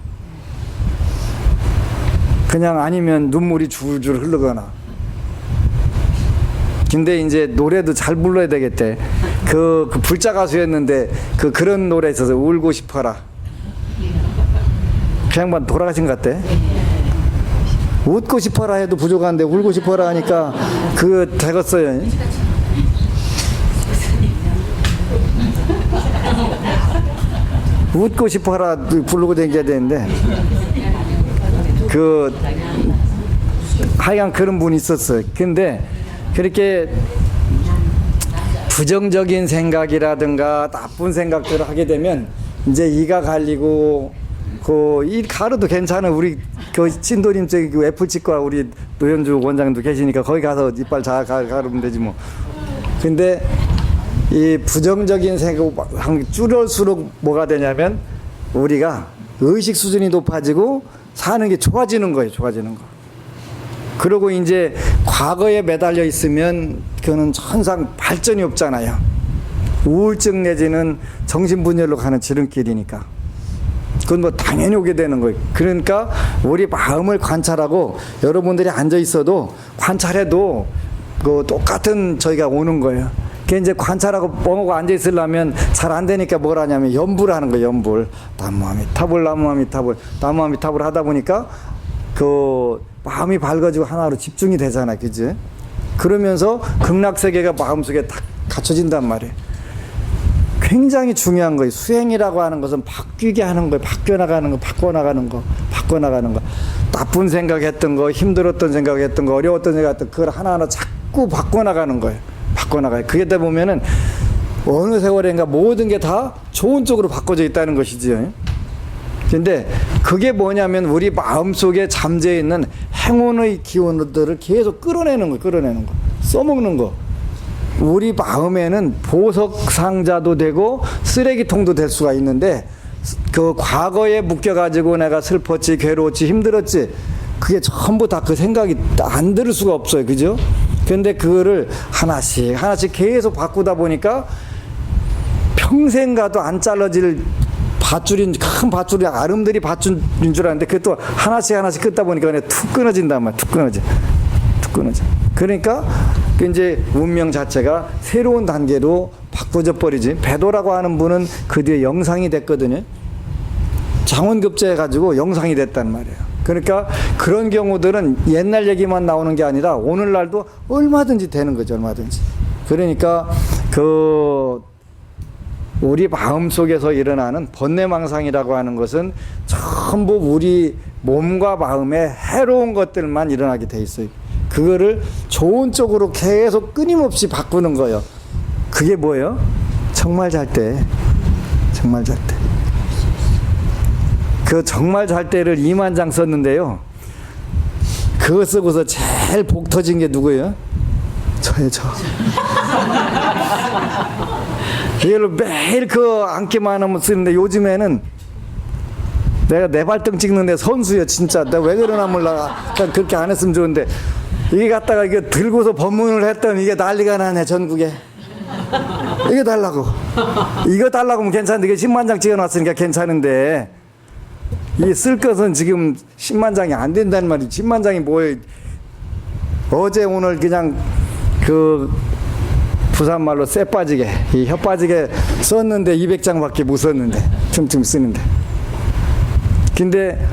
그냥 아니면 눈물이 줄줄 흐르거나. 근데 이제 노래도 잘 불러야 되겠대. 그 불자 가수였는데 그런 노래 있어서 울고 싶어라. 그 양반 돌아가신 것 같대. 웃고 싶어라 해도 부족한데 울고 싶어라 하니까 그 되겠어요. 웃고 싶어라 부르고 다녀야 되는데 그 하여간 그런 분이 있었어요. 근데 그렇게 부정적인 생각이라든가 나쁜 생각들을 하게 되면 이제 이가 갈리고 이 가루도 괜찮아. 우리 그 신도림 저기 그 애플치과 우리 노현주 원장도 계시니까 거기 가서 이빨 잘 가르면 되지 뭐. 근데 이 부정적인 생각 줄일수록 뭐가 되냐면 우리가 의식 수준이 높아지고 사는 게 좋아지는 거예요. 좋아지는 거. 그리고 이제 과거에 매달려 있으면 그거는 항상 발전이 없잖아요. 우울증 내지는 정신분열로 가는 지름길이니까. 그건 뭐 당연히 오게 되는 거예요. 그러니까 우리 마음을 관찰하고 여러분들이 앉아 있어도 관찰해도 그 똑같은 저희가 오는 거예요. 그 이제 관찰하고 뻥하고 앉아 있으려면 잘 안 되니까 뭘 하냐면 연불 하는 거예요. 연불. 나무아미타불 나무아미타불 나무아미타불 하다 보니까 그 마음이 밝아지고 하나로 집중이 되잖아. 그지? 그러면서 극락세계가 마음속에 딱 갖춰진단 말이에요. 굉장히 중요한 거예요. 수행이라고 하는 것은 바뀌게 하는 거예요. 바꿔나가는 거, 바꿔나가는 거, 바꿔나가는 거. 나쁜 생각했던 거, 힘들었던 생각했던 거, 어려웠던 생각했던 거, 그걸 하나하나 자꾸 바꿔나가는 거예요. 바꿔나가요. 그러다 보면은 어느 세월인가 모든 게 다 좋은 쪽으로 바꿔져 있다는 것이지요. 근데 그게 뭐냐면 우리 마음속에 잠재어 있는 행운의 기운들을 계속 끌어내는 거, 끌어내는 거. 써먹는 거. 우리 마음에는 보석 상자도 되고 쓰레기통도 될 수가 있는데 그 과거에 묶여가지고 내가 슬펐지, 괴로웠지, 힘들었지, 그게 전부 다 그 생각이 안 들을 수가 없어요. 그죠? 근데 그거를 하나씩 계속 바꾸다 보니까 평생 가도 안 잘라질 밧줄인, 큰 밧줄이 아름드리 밧줄인 줄 알았는데 그게 또 하나씩 끊다 보니까 그냥 툭 끊어진단 말이야. 툭 끊어져. 그러니까 이제 운명 자체가 새로운 단계로 바꿔져 버리지. 배도라고 하는 분은 그 뒤에 영상이 됐거든요. 장원급제 해가지고 영상이 됐단 말이에요. 그러니까 그런 경우들은 옛날 얘기만 나오는 게 아니라 오늘날도 얼마든지 되는 거죠. 얼마든지. 그러니까 그 우리 마음속에서 일어나는 번뇌망상이라고 하는 것은 전부 우리 몸과 마음에 해로운 것들만 일어나게 돼 있어요. 그거를 좋은 쪽으로 계속 끊임없이 바꾸는 거예요. 그게 뭐예요? 정말 잘 때. 그 정말 잘 때를 2만 장 썼는데요. 그거 쓰고서 제일 복 터진 게 누구예요? 저예요, 저. 이걸 매일 그 앉기만 하면 쓰는데 요즘에는 내가 내 발등 찍는데 선수야 진짜. 내가 왜 그러나 몰라. 그렇게 안 했으면 좋은데 이게 갖다가 이게 들고서 법문을 했더니 이게 난리가 나네 전국에. 이거 달라고. 이거 달라고 하면 괜찮은데 이게 10만 장 찍어놨으니까 괜찮은데 이 쓸 것은 지금 10만 장이 안 된다는 말이지. 10만 장이 뭐예요. 어제 오늘 그냥 그 부산말로 쇠 빠지게 이 혀 빠지게 썼는데 200장밖에 못 썼는데 틈틈 쓰는데. 근데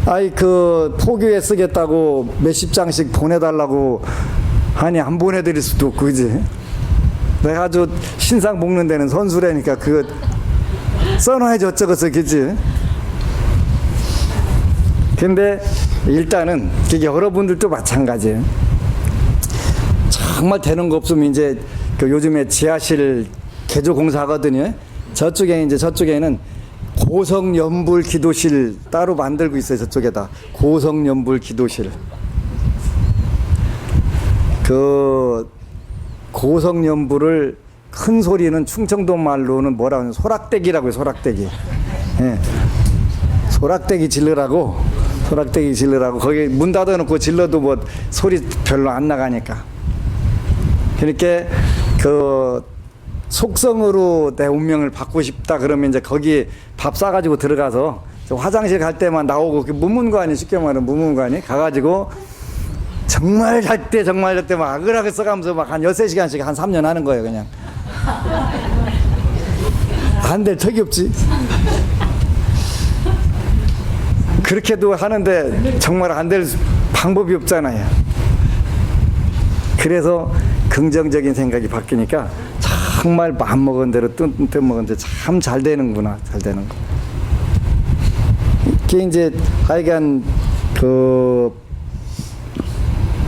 아이 그 포교에 쓰겠다고 몇십 장씩 보내달라고 하니 안 보내드릴 수도 없고 그지. 내가 아주 신상 볶는 데는 선수라니까 그거 써놔야지 어쩌겠어 그지. 근데 일단은 그게 여러분들도 마찬가지예요. 정말 되는 거 없으면 이제 그 요즘에 지하실 개조 공사하거든요. 저쪽에는 고성연불 기도실 따로 만들고 있어요. 저쪽에다 고성연불 기도실. 그 고성연불을 큰 소리는 충청도 말로는 뭐라 하냐 소락대기라고 해요. 소락대기. 예. 소락대기 질르라고 거기 문 닫아놓고 질러도 뭐 소리 별로 안 나가니까. 그러니까 그 속성으로 내 운명을 받고 싶다 그러면 이제 거기 밥 싸가지고 들어가서 화장실 갈 때만 나오고 그 문문관이 쉽게 말하면 문문관이 가가지고 정말 잘 때 막 아그라게 써가면서 막 한 13시간씩 한 3년 하는 거예요 그냥. 안 될 턱이 없지. 그렇게도 하는데 정말 안 될 방법이 없잖아요. 그래서 긍정적인 생각이 바뀌니까 정말 마음먹은 대로 뜻 먹은 대로 참 잘 되는구나. 잘 되는 거. 이게 이제 하여간 그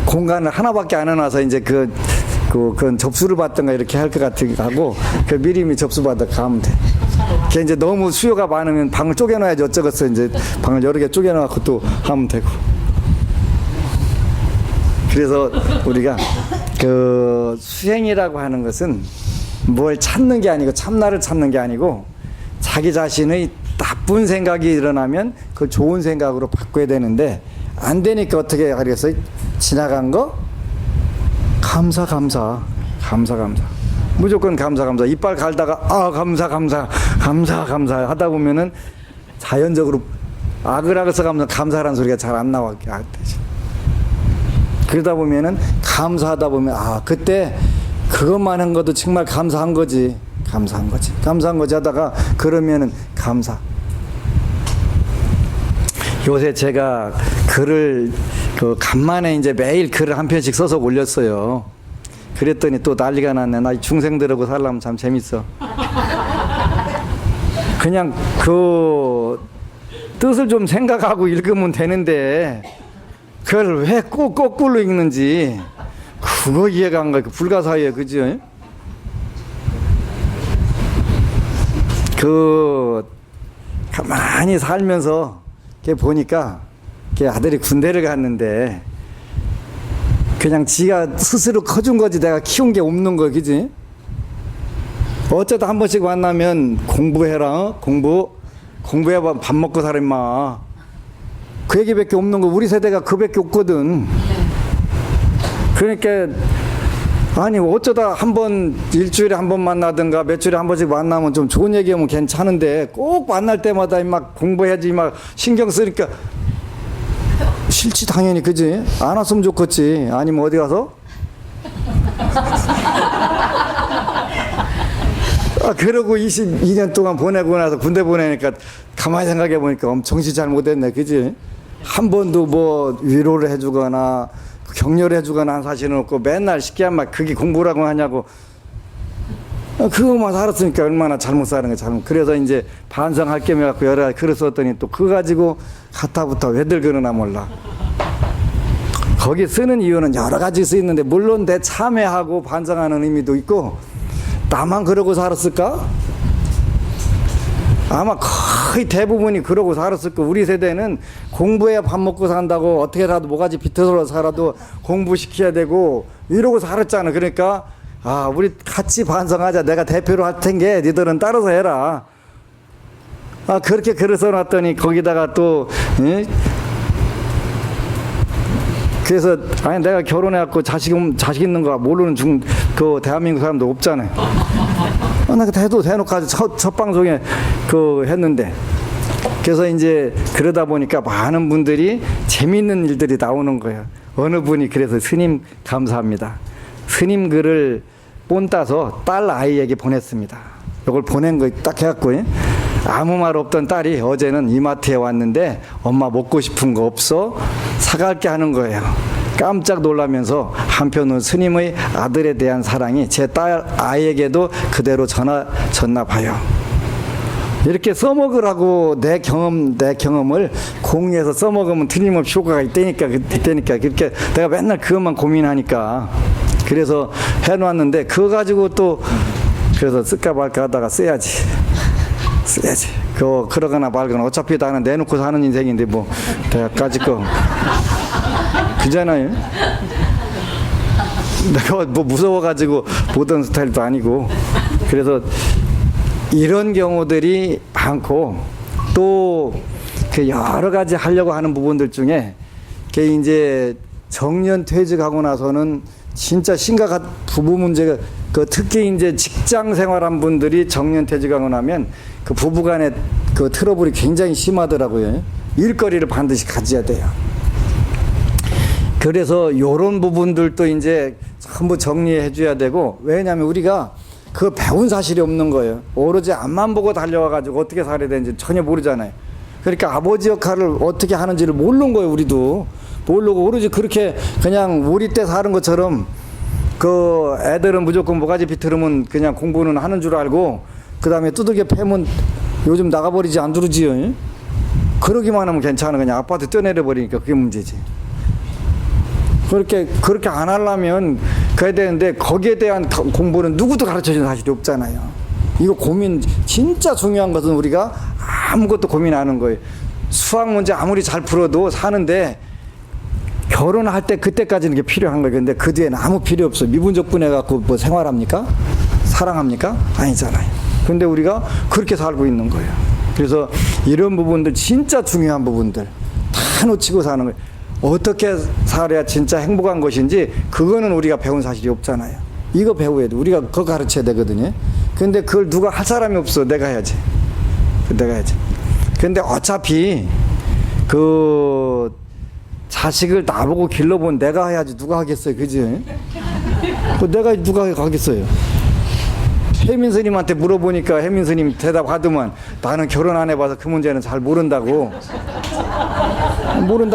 공간을 하나밖에 안 해놔서 이제 그건 접수를 받던가 이렇게 할 것 같은 하고 그 미리미 접수 받아 가면 돼. 그게 이제 너무 수요가 많으면 방을 쪼개놔야지 어쩌겠어. 이제 방을 여러 개 쪼개놔갖고 또 하면 되고. 그래서 우리가 그 수행이라고 하는 것은 뭘 찾는 게 아니고 참나를 찾는 게 아니고 자기 자신의 나쁜 생각이 일어나면 그걸 좋은 생각으로 바꿔야 되는데 안 되니까 어떻게 하겠어요? 지나간 거 감사 무조건 감사 이빨 갈다가 감사 하다 보면은 자연적으로 아글아글 써가면서 감사라는 소리가 잘 안 나와. 그러다 보면은 감사하다 보면 그때 그것만 한 것도 정말 감사한 거지 하다가 그러면은 감사. 요새 제가 글을 간만에 이제 매일 글을 한 편씩 써서 올렸어요. 그랬더니 또 난리가 났네. 나 중생들하고 살려면 참 재밌어. 그냥 그 뜻을 좀 생각하고 읽으면 되는데 그걸 왜 꼭 거꾸로 읽는지 그거 이해가 안 가. 불가사의예요, 그죠? 가만히 살면서 보니까 아들이 군대를 갔는데 그냥 지가 스스로 커준 거지 내가 키운 게 없는 거, 그지? 어쩌다 한 번씩 만나면 공부해라, 공부해봐, 밥 먹고 살아 임마. 그 얘기밖에 없는 거. 우리 세대가 그밖에 없거든. 그러니까 아니 어쩌다 한 번 일주일에 한 번 만나든가 몇 주일에 한 번씩 만나면 좀 좋은 얘기하면 괜찮은데 꼭 만날 때마다 막 공부해야지 막 신경 쓰니까 싫지 당연히, 그지? 안 왔으면 좋겠지. 아니면 어디 가서 그러고 22년 동안 보내고 나서 군대 보내니까 가만히 생각해 보니까 정신 잘못했네, 그지? 한 번도 뭐 위로를 해주거나 격려를 해주거나 한 사실은 없고 맨날 쉽게 한 말 그게 공부라고 하냐고. 그거만 살았으니까 얼마나 잘못 사는 거야, 잘못. 그래서 이제 반성할 겸 해갖고 여러 가지 글을 썼더니 또 그거 가지고 가타부터 왜들 그러나 몰라. 거기 쓰는 이유는 여러 가지 쓰이는데 물론 내 참회하고 반성하는 의미도 있고 나만 그러고 살았을까? 아마 거의 대부분이 그러고 살았을 거. 우리 세대는 공부해야 밥 먹고 산다고 어떻게라도 뭐가지 비틀어 살아도 공부시켜야 되고 이러고 살았잖아. 그러니까 우리 같이 반성하자. 내가 대표로 할 텐게 니들은 따라서 해라. 그렇게 글을 써놨더니 거기다가 또 그래서 내가 결혼해갖고 자식 있는 거 모르는 그 대한민국 사람도 없잖아요. 나 대놓고 아주 첫 방송에 했는데. 그래서 이제 그러다 보니까 많은 분들이 재밌는 일들이 나오는 거예요. 어느 분이 그래서 스님 감사합니다. 스님 글을 본 따서 딸 아이에게 보냈습니다. 이걸 보낸 거 딱 해갖고 아무 말 없던 딸이 어제는 이마트에 왔는데 엄마 먹고 싶은 거 없어? 사갈게 하는 거예요. 깜짝 놀라면서 한편으로 스님의 아들에 대한 사랑이 제 딸 아이에게도 그대로 전해졌나 봐요. 이렇게 써먹으라고 내 경험을 공유해서 써먹으면 틀림없이 효과가 있다니까 그렇게 내가 맨날 그것만 고민하니까 그래서 해놓았는데 그거 가지고 또 그래서 쓸까 말까 하다가 써야지. 그러거나 말거나 어차피 나는 내놓고 사는 인생인데 뭐 내가까지 거 그잖아요. 내가 뭐 무서워가지고 보던 스타일도 아니고. 그래서 이런 경우들이 많고 또 그 여러 가지 하려고 하는 부분들 중에 그 이제 정년 퇴직하고 나서는 진짜 심각한 부부 문제가 특히 이제 직장 생활한 분들이 정년 퇴직하고 나면 그 부부간의 그 트러블이 굉장히 심하더라고요. 일거리를 반드시 가져야 돼요. 그래서 요런 부분들도 이제 전부 정리해 줘야 되고, 왜냐하면 우리가 그 배운 사실이 없는 거예요. 오로지 앞만 보고 달려와가지고 어떻게 살아야 되는지 전혀 모르잖아요. 그러니까 아버지 역할을 어떻게 하는지를 모르는 거예요. 우리도 모르고 오로지 그렇게 그냥 우리 때 사는 것처럼 그 애들은 무조건 뭐가지 비틀으면 그냥 공부는 하는 줄 알고 그 다음에 두들겨 패면 요즘 나가버리지 안 두르지요. 그러기만 하면 괜찮아. 그냥 아파트 뛰어내려 버리니까 그게 문제지. 그렇게 안 하려면 그래야 되는데 거기에 대한 공부는 누구도 가르쳐주는 사실이 없잖아요. 이거 고민 진짜 중요한 것은 우리가 아무것도 고민 안 하는 거예요. 수학 문제 아무리 잘 풀어도 사는데 결혼할 때 그때까지는 게 필요한 거예요. 근데 그 뒤에는 아무 필요 없어요. 미분적 분해갖고 뭐 생활합니까? 사랑합니까? 아니잖아요. 근데 우리가 그렇게 살고 있는 거예요. 그래서 이런 부분들 진짜 중요한 부분들 다 놓치고 사는 거예요. 어떻게 살아야 진짜 행복한 것인지 그거는 우리가 배운 사실이 없잖아요. 이거 배워야 돼. 우리가 그거 가르쳐야 되거든요. 근데 그걸 누가 할 사람이 없어. 내가 해야지. 근데 어차피 그 자식을 나보고 길러본 내가 해야지 누가 하겠어요. 그지? 누가 하겠어요. 혜민 스님한테 물어보니까 혜민 스님 대답하더만 나는 결혼 안 해봐서 그 문제는 잘 모른다고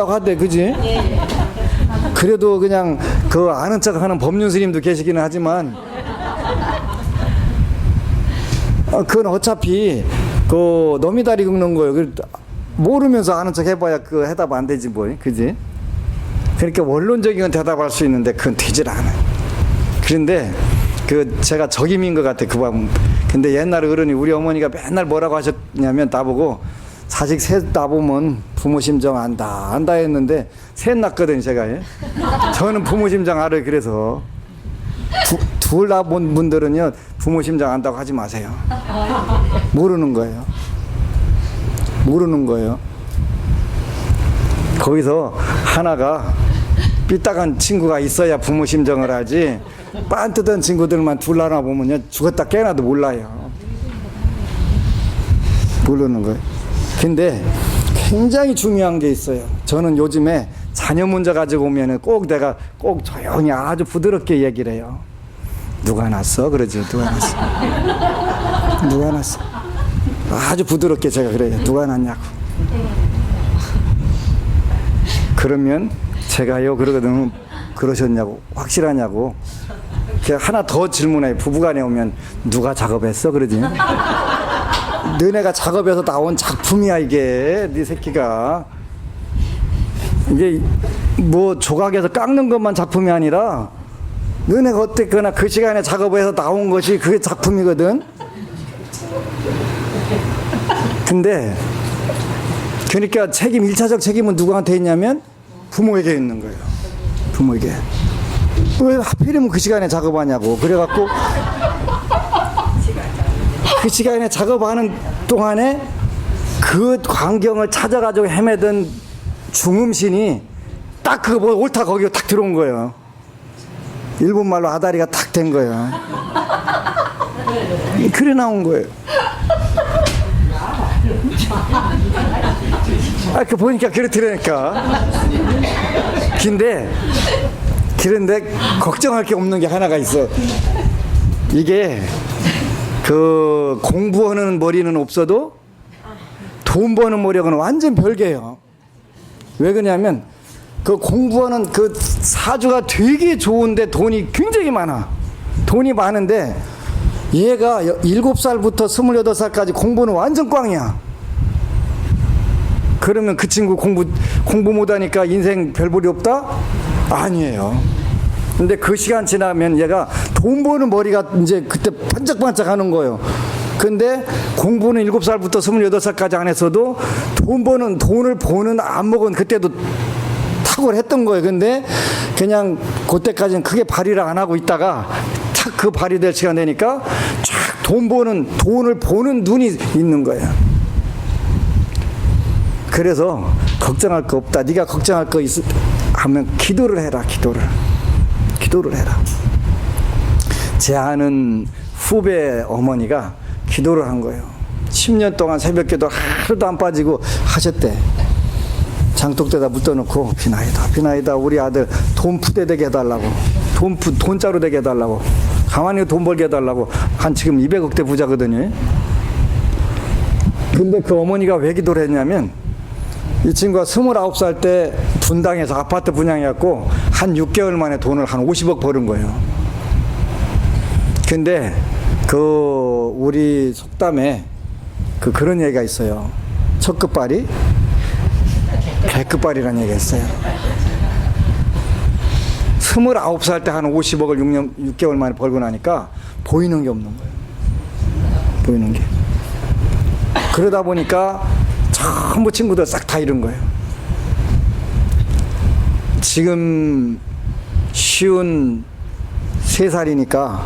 하대. 그지? 그래도 그냥 그 아는 척 하는 법륜 스님도 계시기는 하지만 그건 어차피 그 너미 다리 긁는 거예요. 모르면서 아는 척 해봐야 그 해답 안 되지 뭐. 그지? 그러니까 원론적인 건 대답할 수 있는데 그건 되질 않아요. 그런데 제가 적임인 것 같아. 근데 옛날 어른이 우리 어머니가 맨날 뭐라고 하셨냐면 나보고 자식 셋 낳으면 부모 심정 안다 했는데 셋 낳거든요. 제가. 저는 부모 심정 알아요. 그래서 둘 낳은 분들은요 부모 심정 안다고 하지 마세요. 모르는 거예요. 거기서 하나가 삐딱한 친구가 있어야 부모 심정을 하지 빤뜨던 친구들만 둘 하나 보면요 죽었다 깨어나도 몰라요. 모르는 거예요. 근데 굉장히 중요한 게 있어요. 저는 요즘에 자녀 문제 가지고 오면은 내가 꼭 조용히 아주 부드럽게 얘기를 해요. 누가 낳았어? 그러죠. 누가 낳았어? 아주 부드럽게 제가 그래요. 누가 낳냐고. 그러면 제가요 그러거든요. 그러셨냐고. 확실하냐고. 하나 더 질문해요. 부부간에 오면 누가 작업했어? 그러지. 너네가 작업해서 나온 작품이야 이게. 네 새끼가. 이게 뭐 조각에서 깎는 것만 작품이 아니라 너네가 어땠거나 그 시간에 작업해서 나온 것이 그게 작품이거든. 근데 그러니까 책임, 1차적 책임은 누구한테 있냐면 부모에게 있는 거예요. 부모에게. 왜 하필이면 그 시간에 작업하냐고. 그래갖고 그 시간에 작업하는 동안에 그 광경을 찾아가지고 헤매던 중음신이 딱 그거 보고 옳다 거기가 딱 들어온 거예요. 일본말로 아다리가 탁 된 거예요. 그래 나온 거예요. 그 보니까 그렇더라니까. 그런데 걱정할 게 없는 게 하나가 있어. 이게 그 공부하는 머리는 없어도 돈 버는 머리하고는 완전 별개예요. 왜 그러냐면 그 공부하는 그 사주가 되게 좋은데 돈이 굉장히 많아. 돈이 많은데 얘가 7살부터 28살까지 공부는 완전 꽝이야. 그러면 그 친구 공부 못하니까 인생 별 볼이 없다? 아니에요. 근데 그 시간 지나면 얘가 돈 버는 머리가 이제 그때 반짝반짝 하는 거예요. 근데 공부는 7살부터 28살까지 안 했어도 돈을 버는 안목은 그때도 탁월했던 거예요. 근데 그냥 그때까지는 크게 발휘를 안 하고 있다가 탁 그 발휘될 시간 되니까 쫙 돈을 보는 눈이 있는 거예요. 그래서 걱정할 거 없다. 네가 걱정할 거 하면 기도를 해라. 기도를 해라. 제 아는 후배 어머니가 기도를 한 거예요. 10년 동안 새벽기도 하루도 안 빠지고 하셨대. 장독대에다 묻어놓고 비나이다 우리 아들 돈 푸대 되게 해달라고, 돈자루 되게 해달라고, 가만히 돈 벌게 해달라고. 한 지금 200억대 부자거든요. 근데 그 어머니가 왜 기도를 했냐면 이 친구가 29살 때 분당에서 아파트 분양해갖고 한 6개월 만에 돈을 한 50억 버는 거예요. 근데 우리 속담에 그런 얘기가 있어요. 첫 끝발이 배끝발이라는 얘기가 있어요. 29살 때 한 50억을 6개월 만에 벌고 나니까 보이는 게 없는 거예요. 보이는 게. 그러다 보니까 전부 친구들 싹 다 잃은 거예요. 지금 53살이니까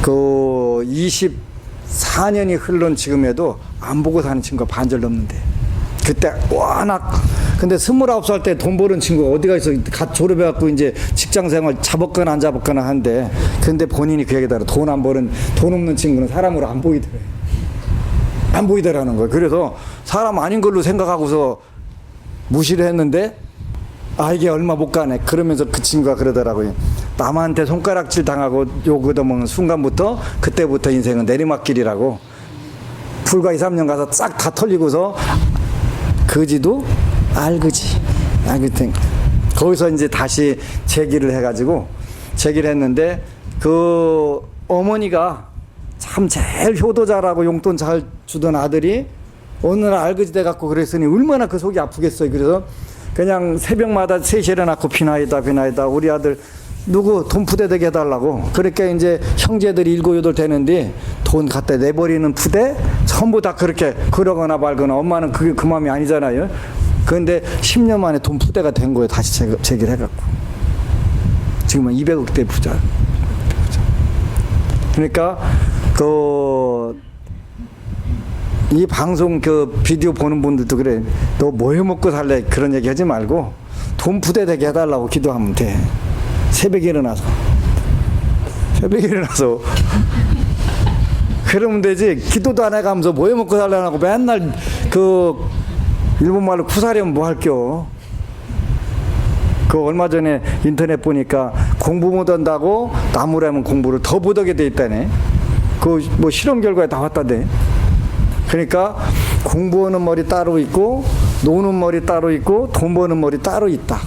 24년이 흘른 지금에도 안 보고 사는 친구가 반절 넘는데, 그때 워낙. 근데 29살 때 돈 버는 친구가 어디가 있어. 갓 졸업해갖고 이제 직장생활 잡았거나 안 잡았거나 한데, 근데 본인이 그 얘기더라. 돈 없는 친구는 사람으로 안 보이더라는 거예요. 그래서 사람 아닌 걸로 생각하고서 무시를 했는데, 이게 얼마 못 가네. 그러면서 그 친구가 그러더라고요. 남한테 손가락질 당하고 욕 얻어먹는 순간부터, 그때부터 인생은 내리막길이라고. 불과 2, 3년 가서 싹 다 털리고서 그지도 알그지. 거기서 이제 다시 제기를 해가지고 제기를 했는데, 그 어머니가 참 제일 효도 잘하고 용돈 잘 주던 아들이 어느 날 알그지 돼갖고 그랬으니 얼마나 그 속이 아프겠어요. 그래서 그냥 새벽마다 3시에 일어나고 비나이다 우리 아들 누구 돈 푸대 되게 해달라고. 그러니까 이제 형제들이 7, 8 되는데 돈 갖다 내버리는 푸대 전부 다 그렇게 그러거나 말거나. 엄마는 그게 그 마음이 아니잖아요. 그런데 10년 만에 돈 푸대가 된 거예요. 다시 제기를 해갖고. 지금은 200억대 부자. 그러니까 이 방송 비디오 보는 분들도 그래. 너 뭐 해먹고 살래? 그런 얘기 하지 말고 돈 푸대 되게 해달라고 기도하면 돼. 새벽에 일어나서 그러면 되지. 기도도 안 해가면서 뭐 해먹고 살려고 맨날 일본말로 쿠사리면 뭐 할겨. 얼마 전에 인터넷 보니까 공부 못한다고 나무라면 공부를 더 못하게 돼 있다네. 뭐 실험 결과에 나왔다네. 그러니까 공부하는 머리 따로 있고 노는 머리 따로 있고 돈 버는 머리 따로 있다.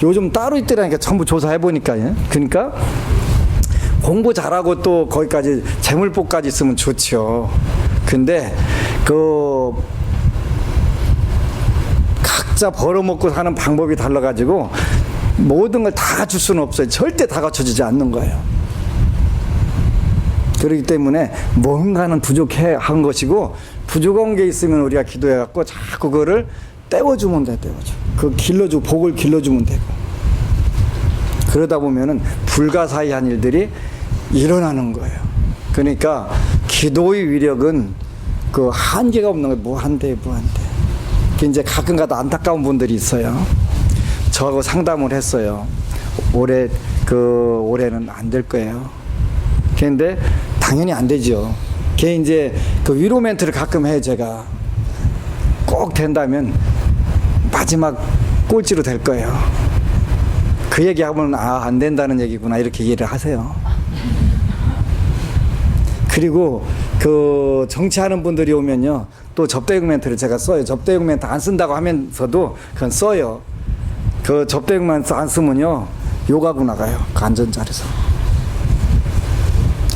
요즘 따로 있더라니까. 전부 조사해보니까. 그러니까 공부 잘하고 또 거기까지 재물복까지 있으면 좋죠. 근데 각자 벌어먹고 사는 방법이 달라가지고 모든 걸 다 갖출 수는 없어요. 절대 다 갖춰지지 않는 거예요. 그렇기 때문에 뭔가는 부족한 것이고 부족한 게 있으면 우리가 기도해갖고 자꾸 그거를 떼워주면 돼, 떼워줘. 그 길러주고, 복을 길러주면 되고. 그러다 보면은 불가사의한 일들이 일어나는 거예요. 그러니까 기도의 위력은 그 한계가 없는 거예요. 무한대, 무한대. 이제 가끔 가다 안타까운 분들이 있어요. 저하고 상담을 했어요. 올해는 안 될 거예요. 그런데 당연히 안 되죠. 걔 이제 그 위로 멘트를 가끔 해요, 제가. 꼭 된다면 마지막 꼴찌로 될 거예요. 그 얘기하면 안 된다는 얘기구나 이렇게 이해를 하세요. 그리고 그 정치하는 분들이 오면요, 또 접대용 멘트를 제가 써요. 접대용 멘트 안 쓴다고 하면서도 그건 써요. 그 접대용만 안 쓰면요, 욕하고 나가요. 그 앉은 자리에서.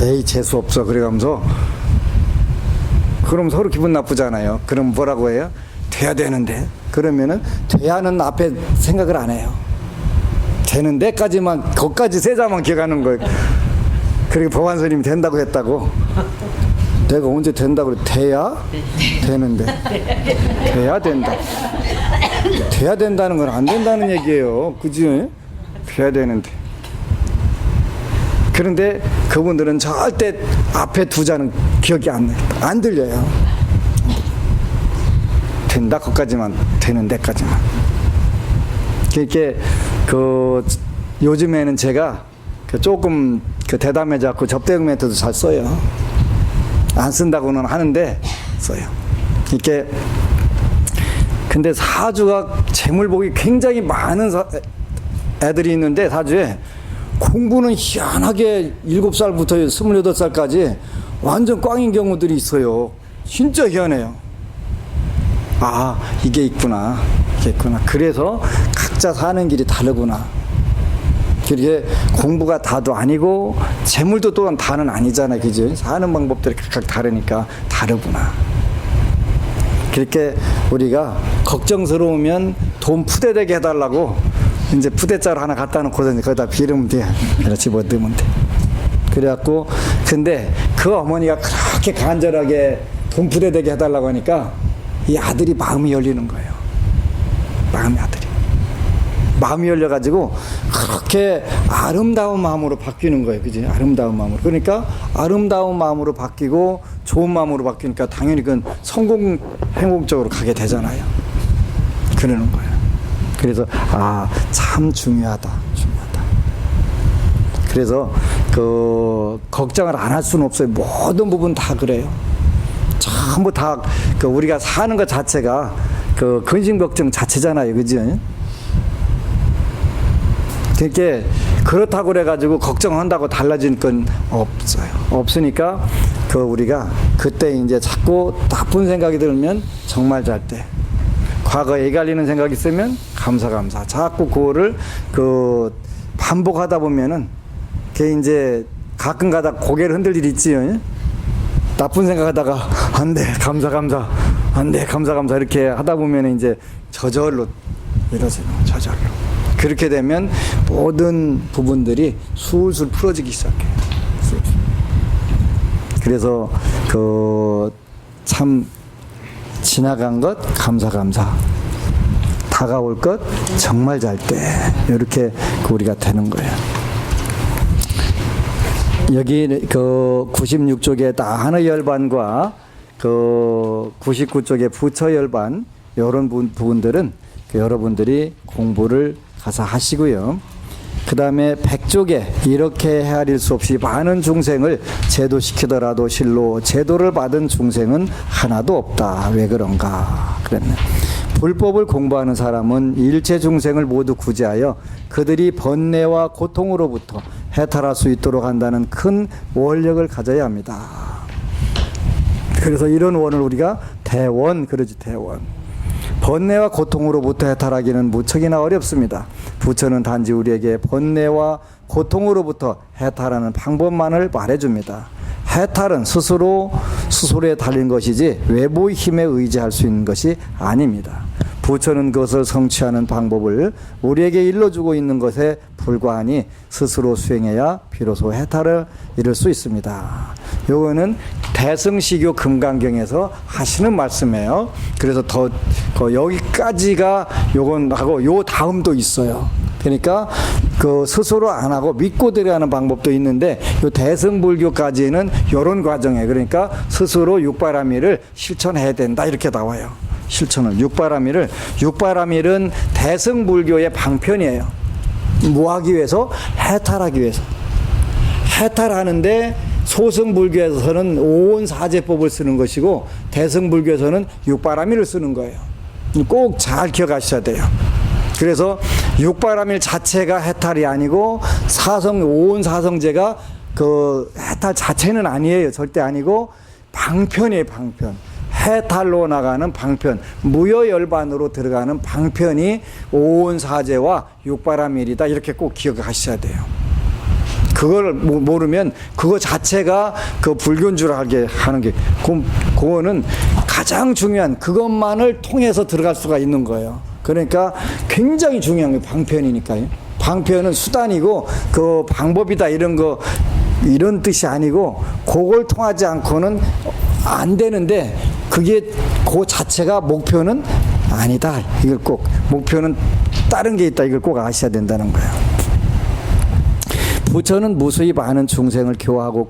에이, 재수 없어. 그래가면서. 그럼 서로 기분 나쁘잖아요. 그럼 뭐라고 해요? 돼야 되는데. 그러면은 돼야는 앞에 생각을 안 해요. 되는 데까지만, 거기까지 세자만 기억하는 거예요. 그리고 법안스님이 된다고 했다고. 내가 언제 된다고 그래? 돼야? 되는데. 돼야 된다. 돼야 된다는 건 안 된다는 얘기예요. 그지? 돼야 되는데. 그런데 그분들은 절대 앞에 두 자는 기억이 안 나요. 안 들려요. 된다, 거기까지만, 되는 데까지만. 그렇게, 요즘에는 제가 조금 대담해 잡고 접대용 멘트도 잘 써요. 안 쓴다고는 하는데, 써요. 이렇게, 근데 사주가 재물복이 굉장히 많은 애들이 있는데, 사주에 공부는 희한하게 7살부터 28살까지 완전 꽝인 경우들이 있어요. 진짜 희한해요. 아, 이게 있구나. 이게 있구나. 그래서 각자 사는 길이 다르구나. 그게 공부가 다도 아니고 재물도 또한 다는 아니잖아요. 그죠? 사는 방법들이 각각 다르니까 다르구나. 그렇게 우리가 걱정스러우면 돈 푸대되게 해달라고 이제 푸대자루 하나 갖다 놓고 거기다 비르면 돼. 그렇지, 뭐 넣으면 돼. 그래갖고, 근데 그 어머니가 그렇게 간절하게 돈 푸대되게 해달라고 하니까 이 아들이 마음이 열리는 거예요. 마음이 열려가지고 그렇게 아름다운 마음으로 바뀌는 거예요. 그지? 아름다운 마음으로. 그러니까 아름다운 마음으로 바뀌고 좋은 마음으로 바뀌니까 당연히 그건 행복적으로 가게 되잖아요. 그러는 거예요. 그래서 참 중요하다. 그래서 걱정을 안 할 수는 없어요. 모든 부분 다 그래요. 전부 다 우리가 사는 것 자체가 근심 걱정 자체잖아요. 그죠? 그렇게 그렇다고 그래가지고 걱정한다고 달라진 건 없어요. 없으니까 우리가 그때 이제 자꾸 나쁜 생각이 들면 정말 잘 때, 과거에 애갈리는 생각이 있으면 감사. 자꾸 그거를 반복하다 보면은 걔 이제 가끔 가다 고개를 흔들 일이 있지요. 나쁜 생각하다가 안 돼, 감사. 안 돼, 감사. 이렇게 하다 보면 이제 저절로 이러세요. 저절로. 그렇게 되면 모든 부분들이 술술 풀어지기 시작해요. 그래서 참 지나간 것 감사. 다가올 것 정말 잘 때. 이렇게 우리가 되는 거예요. 여기 96쪽에 하늘열반과 99쪽에 부처열반 이런 부분들은 여러분들이 공부를 가서 하시고요. 그 다음에 100쪽에 이렇게 헤아릴 수 없이 많은 중생을 제도시키더라도 실로 제도를 받은 중생은 하나도 없다. 왜 그런가 그랬네. 불법을 공부하는 사람은 일체 중생을 모두 구제하여 그들이 번뇌와 고통으로부터 해탈할 수 있도록 한다는 큰 원력을 가져야 합니다. 그래서 이런 원을 우리가 대원, 그러지 대원. 번뇌와 고통으로부터 해탈하기는 무척이나 어렵습니다. 부처는 단지 우리에게 번뇌와 고통으로부터 해탈하는 방법만을 말해줍니다. 해탈은 스스로에 달린 것이지 외부의 힘에 의지할 수 있는 것이 아닙니다. 부처는 그것을 성취하는 방법을 우리에게 일러주고 있는 것에 불과하니 스스로 수행해야 비로소 해탈을 이룰 수 있습니다. 요거는 대승시교 금강경에서 하시는 말씀이에요. 그래서 더 여기까지가 요건 하고 요 다음도 있어요. 그러니까 그 스스로 안 하고 믿고 들어가는 방법도 있는데 요 대승불교까지는 요런 과정이에요. 그러니까 스스로 육바라밀을 실천해야 된다 이렇게 나와요. 실천을 육바라밀은 대승불교의 방편이에요. 뭐 하기 위해서? 해탈하기 위해서. 해탈하는데 소승불교에서는 오온사제법을 쓰는 것이고 대승불교에서는 육바라밀을 쓰는 거예요. 꼭 잘 기억하셔야 돼요. 그래서 육바라밀 자체가 해탈이 아니고 오온사성제가 그 해탈 자체는 아니에요. 절대 아니고 방편이에요. 방편. 해탈로 나가는 방편, 무여열반으로 들어가는 방편이 오온사제와 육바라밀이다 이렇게 꼭 기억하셔야 돼요. 그걸 모르면 그거 자체가 그 불교인 줄 알게 하는 게 그거는 가장 중요한 그것만을 통해서 들어갈 수가 있는 거예요. 그러니까 굉장히 중요한 게 방편이니까요. 방편은 수단이고 그 방법이다 이런 뜻이 아니고 그걸 통하지 않고는 안 되는데 그게 그 자체가 목표는 아니다. 이걸 꼭 목표는 다른 게 있다. 이걸 꼭 아셔야 된다는 거예요. 부처는 무수히 많은 중생을 교화하고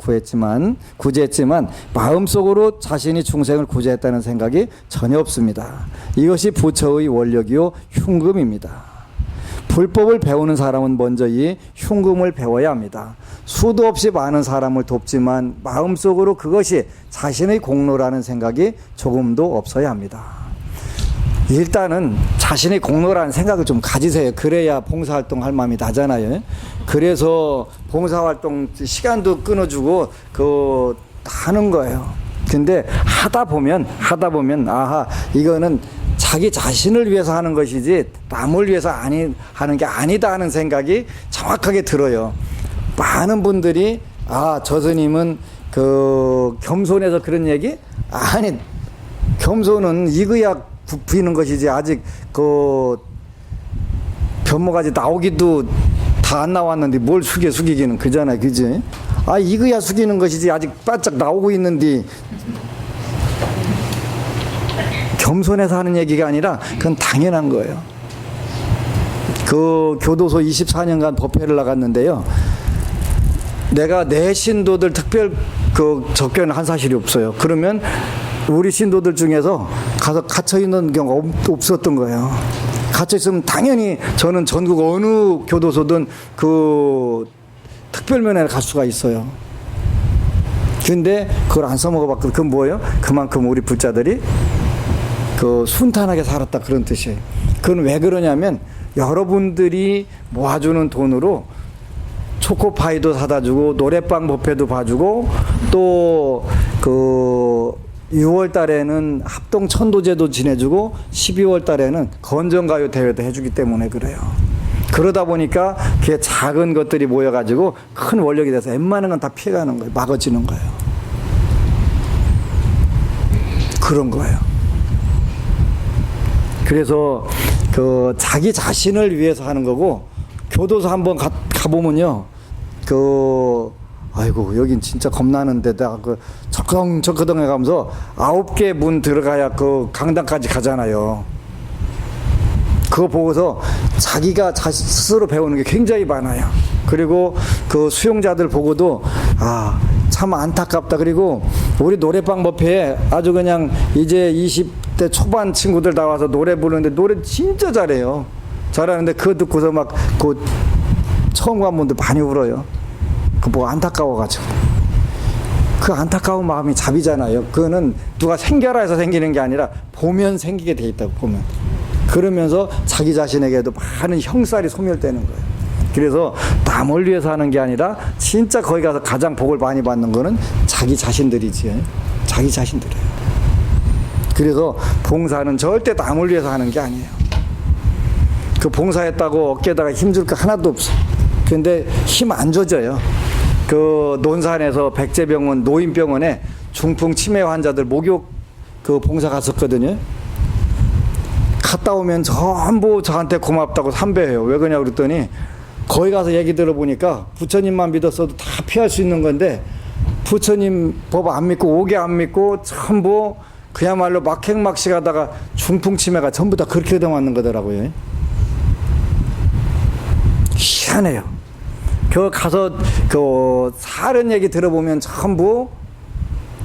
구제했지만 마음속으로 자신이 중생을 구제했다는 생각이 전혀 없습니다. 이것이 부처의 원력이요 흉금입니다. 불법을 배우는 사람은 먼저 이 흉금을 배워야 합니다. 수도 없이 많은 사람을 돕지만 마음속으로 그것이 자신의 공로라는 생각이 조금도 없어야 합니다. 일단은 자신의 공로라는 생각을 좀 가지세요. 그래야 봉사활동 할 마음이 나잖아요. 그래서 봉사활동 시간도 끊어주고 하는 거예요. 근데 하다 보면 아하 이거는 자기 자신을 위해서 하는 것이지 남을 위해서 하는 게 아니다 하는 생각이 정확하게 들어요. 많은 분들이 저 스님은 겸손해서 그런 얘기? 아니, 겸손은 익어야 부피는 것이지 아직 변모가지 나오기도 다 안 나왔는데 뭘 숙이기는 그잖아요. 그지? 익어야 숙이는 것이지 아직 바짝 나오고 있는데 겸손해서 하는 얘기가 아니라 그건 당연한 거예요. 교도소 24년간 법회를 나갔는데요. 내가 내 신도들 특별 접견을 한 사실이 없어요. 그러면 우리 신도들 중에서 가서 갇혀있는 경우가 없었던 거예요. 갇혀있으면 당연히 저는 전국 어느 교도소든 특별면회를 갈 수가 있어요. 근데 그걸 안 써먹어봤거든. 그건 뭐예요? 그만큼 우리 불자들이 순탄하게 살았다 그런 뜻이에요. 그건 왜 그러냐면 여러분들이 모아주는 돈으로 초코파이도 사다 주고 노래방 법회도 봐주고 또 6월 달에는 합동 천도제도 지내주고 12월 달에는 건전가요 대회도 해주기 때문에 그래요. 그러다 보니까 그게 작은 것들이 모여가지고 큰 원력이 돼서 웬만한 건 다 피해가는 거예요. 막아지는 거예요. 그런 거예요. 그래서 자기 자신을 위해서 하는 거고 교도소 한번 가보면요. 아이고 여긴 진짜 겁나는데 적덩적덩 해가면서 9개 문 들어가야 강당까지 가잖아요. 그거 보고서 자기가 스스로 배우는 게 굉장히 많아요. 그리고 수용자들 보고도 참 안타깝다. 그리고 우리 노래방 법회에 아주 그냥 이제 20대 초반 친구들 나와서 노래 부르는데 노래 진짜 잘해요. 잘하는데 그거 듣고서 막 처음 간 분들 많이 울어요. 안타까워가지고. 그 안타까운 마음이 잡이잖아요. 그거는 누가 생겨라 해서 생기는 게 아니라 보면 생기게 돼 있다고 보면. 그러면서 자기 자신에게도 많은 형살이 소멸되는 거예요. 그래서 남을 위해서 하는 게 아니라 진짜 거기 가서 가장 복을 많이 받는 거는 자기 자신들이지. 자기 자신들이에요. 그래서 봉사는 절대 남을 위해서 하는 게 아니에요. 봉사했다고 어깨에다가 힘줄 거 하나도 없어. 근데 힘 안 줘져요. 논산에서 백제병원 노인병원에 중풍 치매 환자들 목욕 봉사 갔었거든요. 갔다 오면 전부 저한테 고맙다고 삼배해요. 왜 그러냐고 그랬더니 거기 가서 얘기 들어보니까 부처님만 믿었어도 다 피할 수 있는 건데 부처님 법 안 믿고 오게 안 믿고 전부 그야말로 막행막식 하다가 중풍치매가 전부 다 그렇게 얻어맞는 거더라고요. 희한해요. 그 가서 그 사는 얘기 들어보면 전부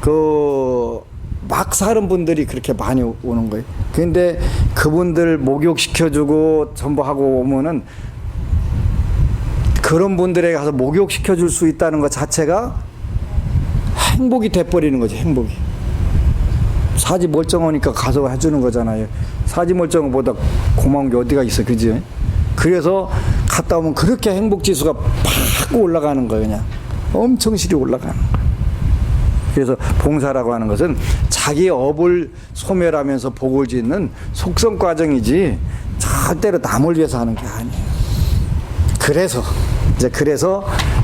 그 막 사는 분들이 그렇게 많이 오는 거예요. 근데 그분들 목욕시켜주고 전부 하고 오면은 그런 분들에게 가서 목욕시켜줄 수 있다는 것 자체가 행복이 돼버리는 거지, 행복이. 사지 멀쩡하니까 가서 해주는 거잖아요. 사지 멀쩡한 것보다 고마운 게 어디가 있어, 그지? 그래서 갔다 오면 그렇게 행복지수가 팍 올라가는 거예요, 그냥. 엄청 실이 올라가는 거예요. 그래서 봉사라고 하는 것은 자기 업을 소멸하면서 복을 짓는 속성 과정이지 절대로 남을 위해서 하는 게 아니에요. 그래서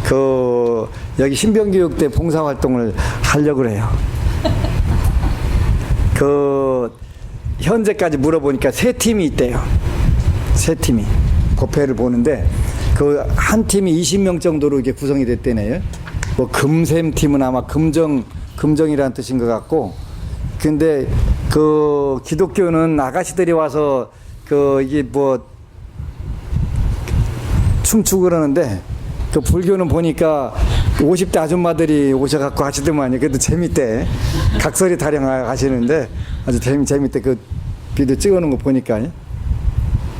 그 여기 신병교육대 봉사활동을 하려고 그래요. 그 현재까지 물어보니까 3팀이 있대요. 3팀이 법회를 보는데 그 한 팀이 20명 정도로 이게 구성이 됐대네요. 뭐 금샘 팀은 아마 금정이라는 뜻인 것 같고, 근데 그 기독교는 아가씨들이 와서 그 이게 뭐 춤추고 그러는데 그 불교는 보니까 50대 아줌마들이 오셔갖고 하시더만요. 그래도 재밌대. 각설이 타령 하시는데 아주 재밌대. 그 비디오 찍어놓은 거 보니까.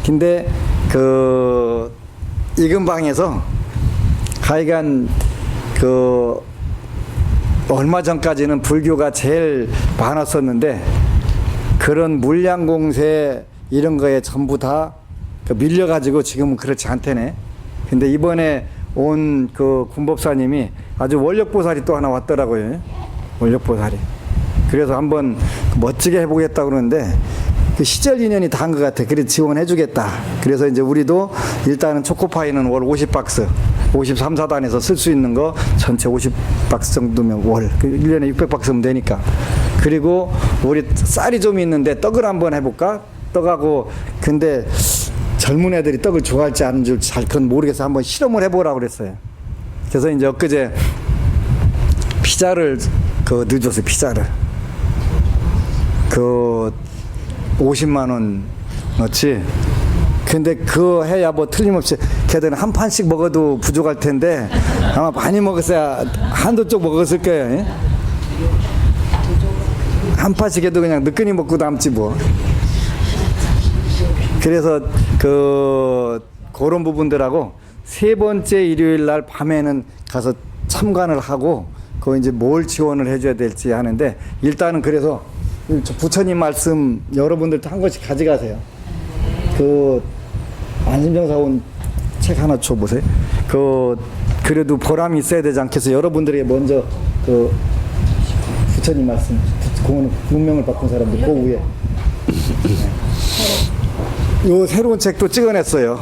근데 그 이근방에서 하여간 그 얼마 전까지는 불교가 제일 많았었는데 그런 물량공세 이런 거에 전부 다 밀려가지고 지금은 그렇지 않대네. 근데 이번에 온 그 군법사님이 아주 원력보살이 또 하나 왔더라고요. 원력보살이. 그래서 한번 멋지게 해보겠다고 그러는데 그 시절 인연이 다 한 것 같아. 그래서 지원해주겠다. 그래서 이제 우리도 일단은 초코파이는 월 50박스, 53사단에서 쓸 수 있는 거 전체 50박스 정도면 월. 1년에 600박스면 되니까. 그리고 우리 쌀이 좀 있는데 떡을 한번 해볼까? 떡하고, 근데 젊은 애들이 떡을 좋아할지 안 좋아할지 잘 그건 모르겠어. 한번 실험을 해보라고 그랬어요. 그래서 이제 엊그제 피자를 그 늦었어요. 피자를. 그 50만 원어치. 근데 그거 해야 뭐 틀림없이 걔들은 한 판씩 먹어도 부족할 텐데 아마 많이 먹었어야 한두 쪽 먹었을 거예요. 예? 한 판씩 해도 그냥 느끼니 먹고 남지 뭐. 그래서 그런 부분들하고 세 번째 일요일 날 밤에는 가서 참관을 하고 그 이제 뭘 지원을 해줘야 될지 하는데 일단은 그래서 부처님 말씀 여러분들도 한 권씩 가져가세요. 그 안심정사원 책 하나 줘보세요. 그래도 보람이 있어야 되지 않겠어요? 여러분들에게 먼저 그 부처님 말씀 공헌 문명을 바꾼 사람들 그 위에 요 새로운 책도 찍어냈어요.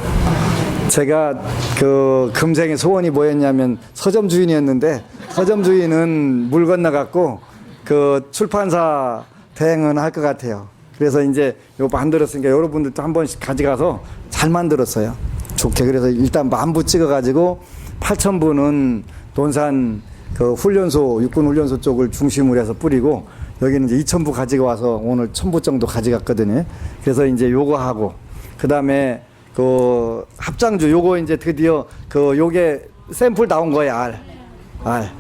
제가 그 금생의 소원이 뭐였냐면 서점 주인이었는데 서점 주인은 물 건너갔고 그 출판사 대행은 할 것 같아요. 그래서 이제 요 만들었으니까 여러분들도 한 번씩 가져가서 잘 만들었어요. 좋게. 그래서 일단 10,000부 찍어가지고 8,000부는 논산 그 훈련소, 육군훈련소 쪽을 중심으로 해서 뿌리고 여기는 이제 2,000부 가지고 와서 오늘 1,000부 정도 가져갔거든요. 그래서 이제 요거 하고 그 다음에 그 합장주 요거 이제 드디어 요게 샘플 나온 거예요. 알.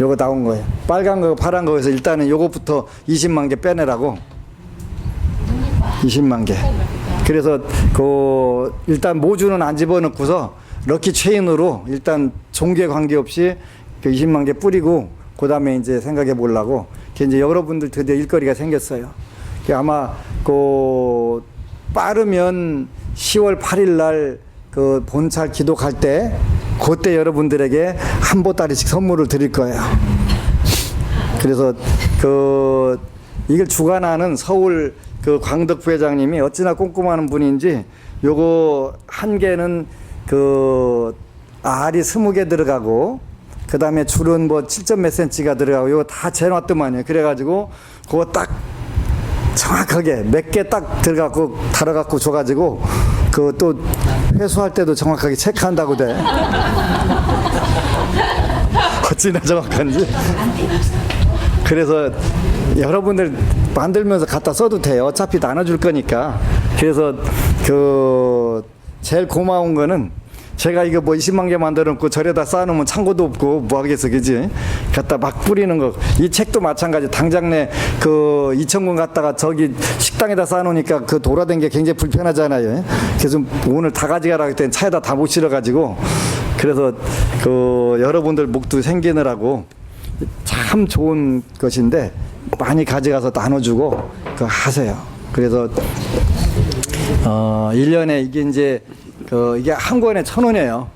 요거 나온 거예요. 빨간 거, 파란 거에서 일단은 요것부터 20만 개 빼내라고. 20만 개. 그래서 일단 모주는 안 집어넣고서 럭키 체인으로 일단 종교에 관계없이 20만 개 뿌리고 그 다음에 이제 생각해 보려고. 이제 여러분들 드디어 일거리가 생겼어요. 아마 빠르면 10월 8일 날 그 본찰 기도 갈 때 그때 여러분들에게 한 보따리씩 선물을 드릴 거예요. 그래서 이걸 주관하는 서울 그 광덕 부회장님이 어찌나 꼼꼼한 분인지 요거 한 개는 알이 20개 들어가고 그 다음에 줄은 뭐 7점 몇 cm가 들어가고 요거 다 재놨더만요. 그래가지고 그거 딱 정확하게 몇 개 딱 들어갖고 달아갖고 줘가지고 그 또 회수할 때도 정확하게 체크한다고 돼. 어찌나 정확한지. 그래서 여러분들 만들면서 갖다 써도 돼요. 어차피 나눠줄 거니까. 그래서 그 제일 고마운 거는 제가 이거 뭐 20만 개 만들어 놓고 절에다 쌓아놓으면 창고도 없고 뭐 하겠어, 그지? 갖다 막 뿌리는 거. 이 책도 마찬가지. 당장내 그 2,000권 갖다가 저기 식당에다 쌓아놓으니까 그 돌아다니는 게 굉장히 불편하잖아요. 그래서 오늘 다 가져가라 했더니 차에다 다 못 실어가지고. 그래서 그 여러분들 목도 생기느라고 참 좋은 것인데 많이 가져가서 나눠주고 그 하세요. 그래서 1년에 이게 이제 이게 한 권에 1,000원이에요.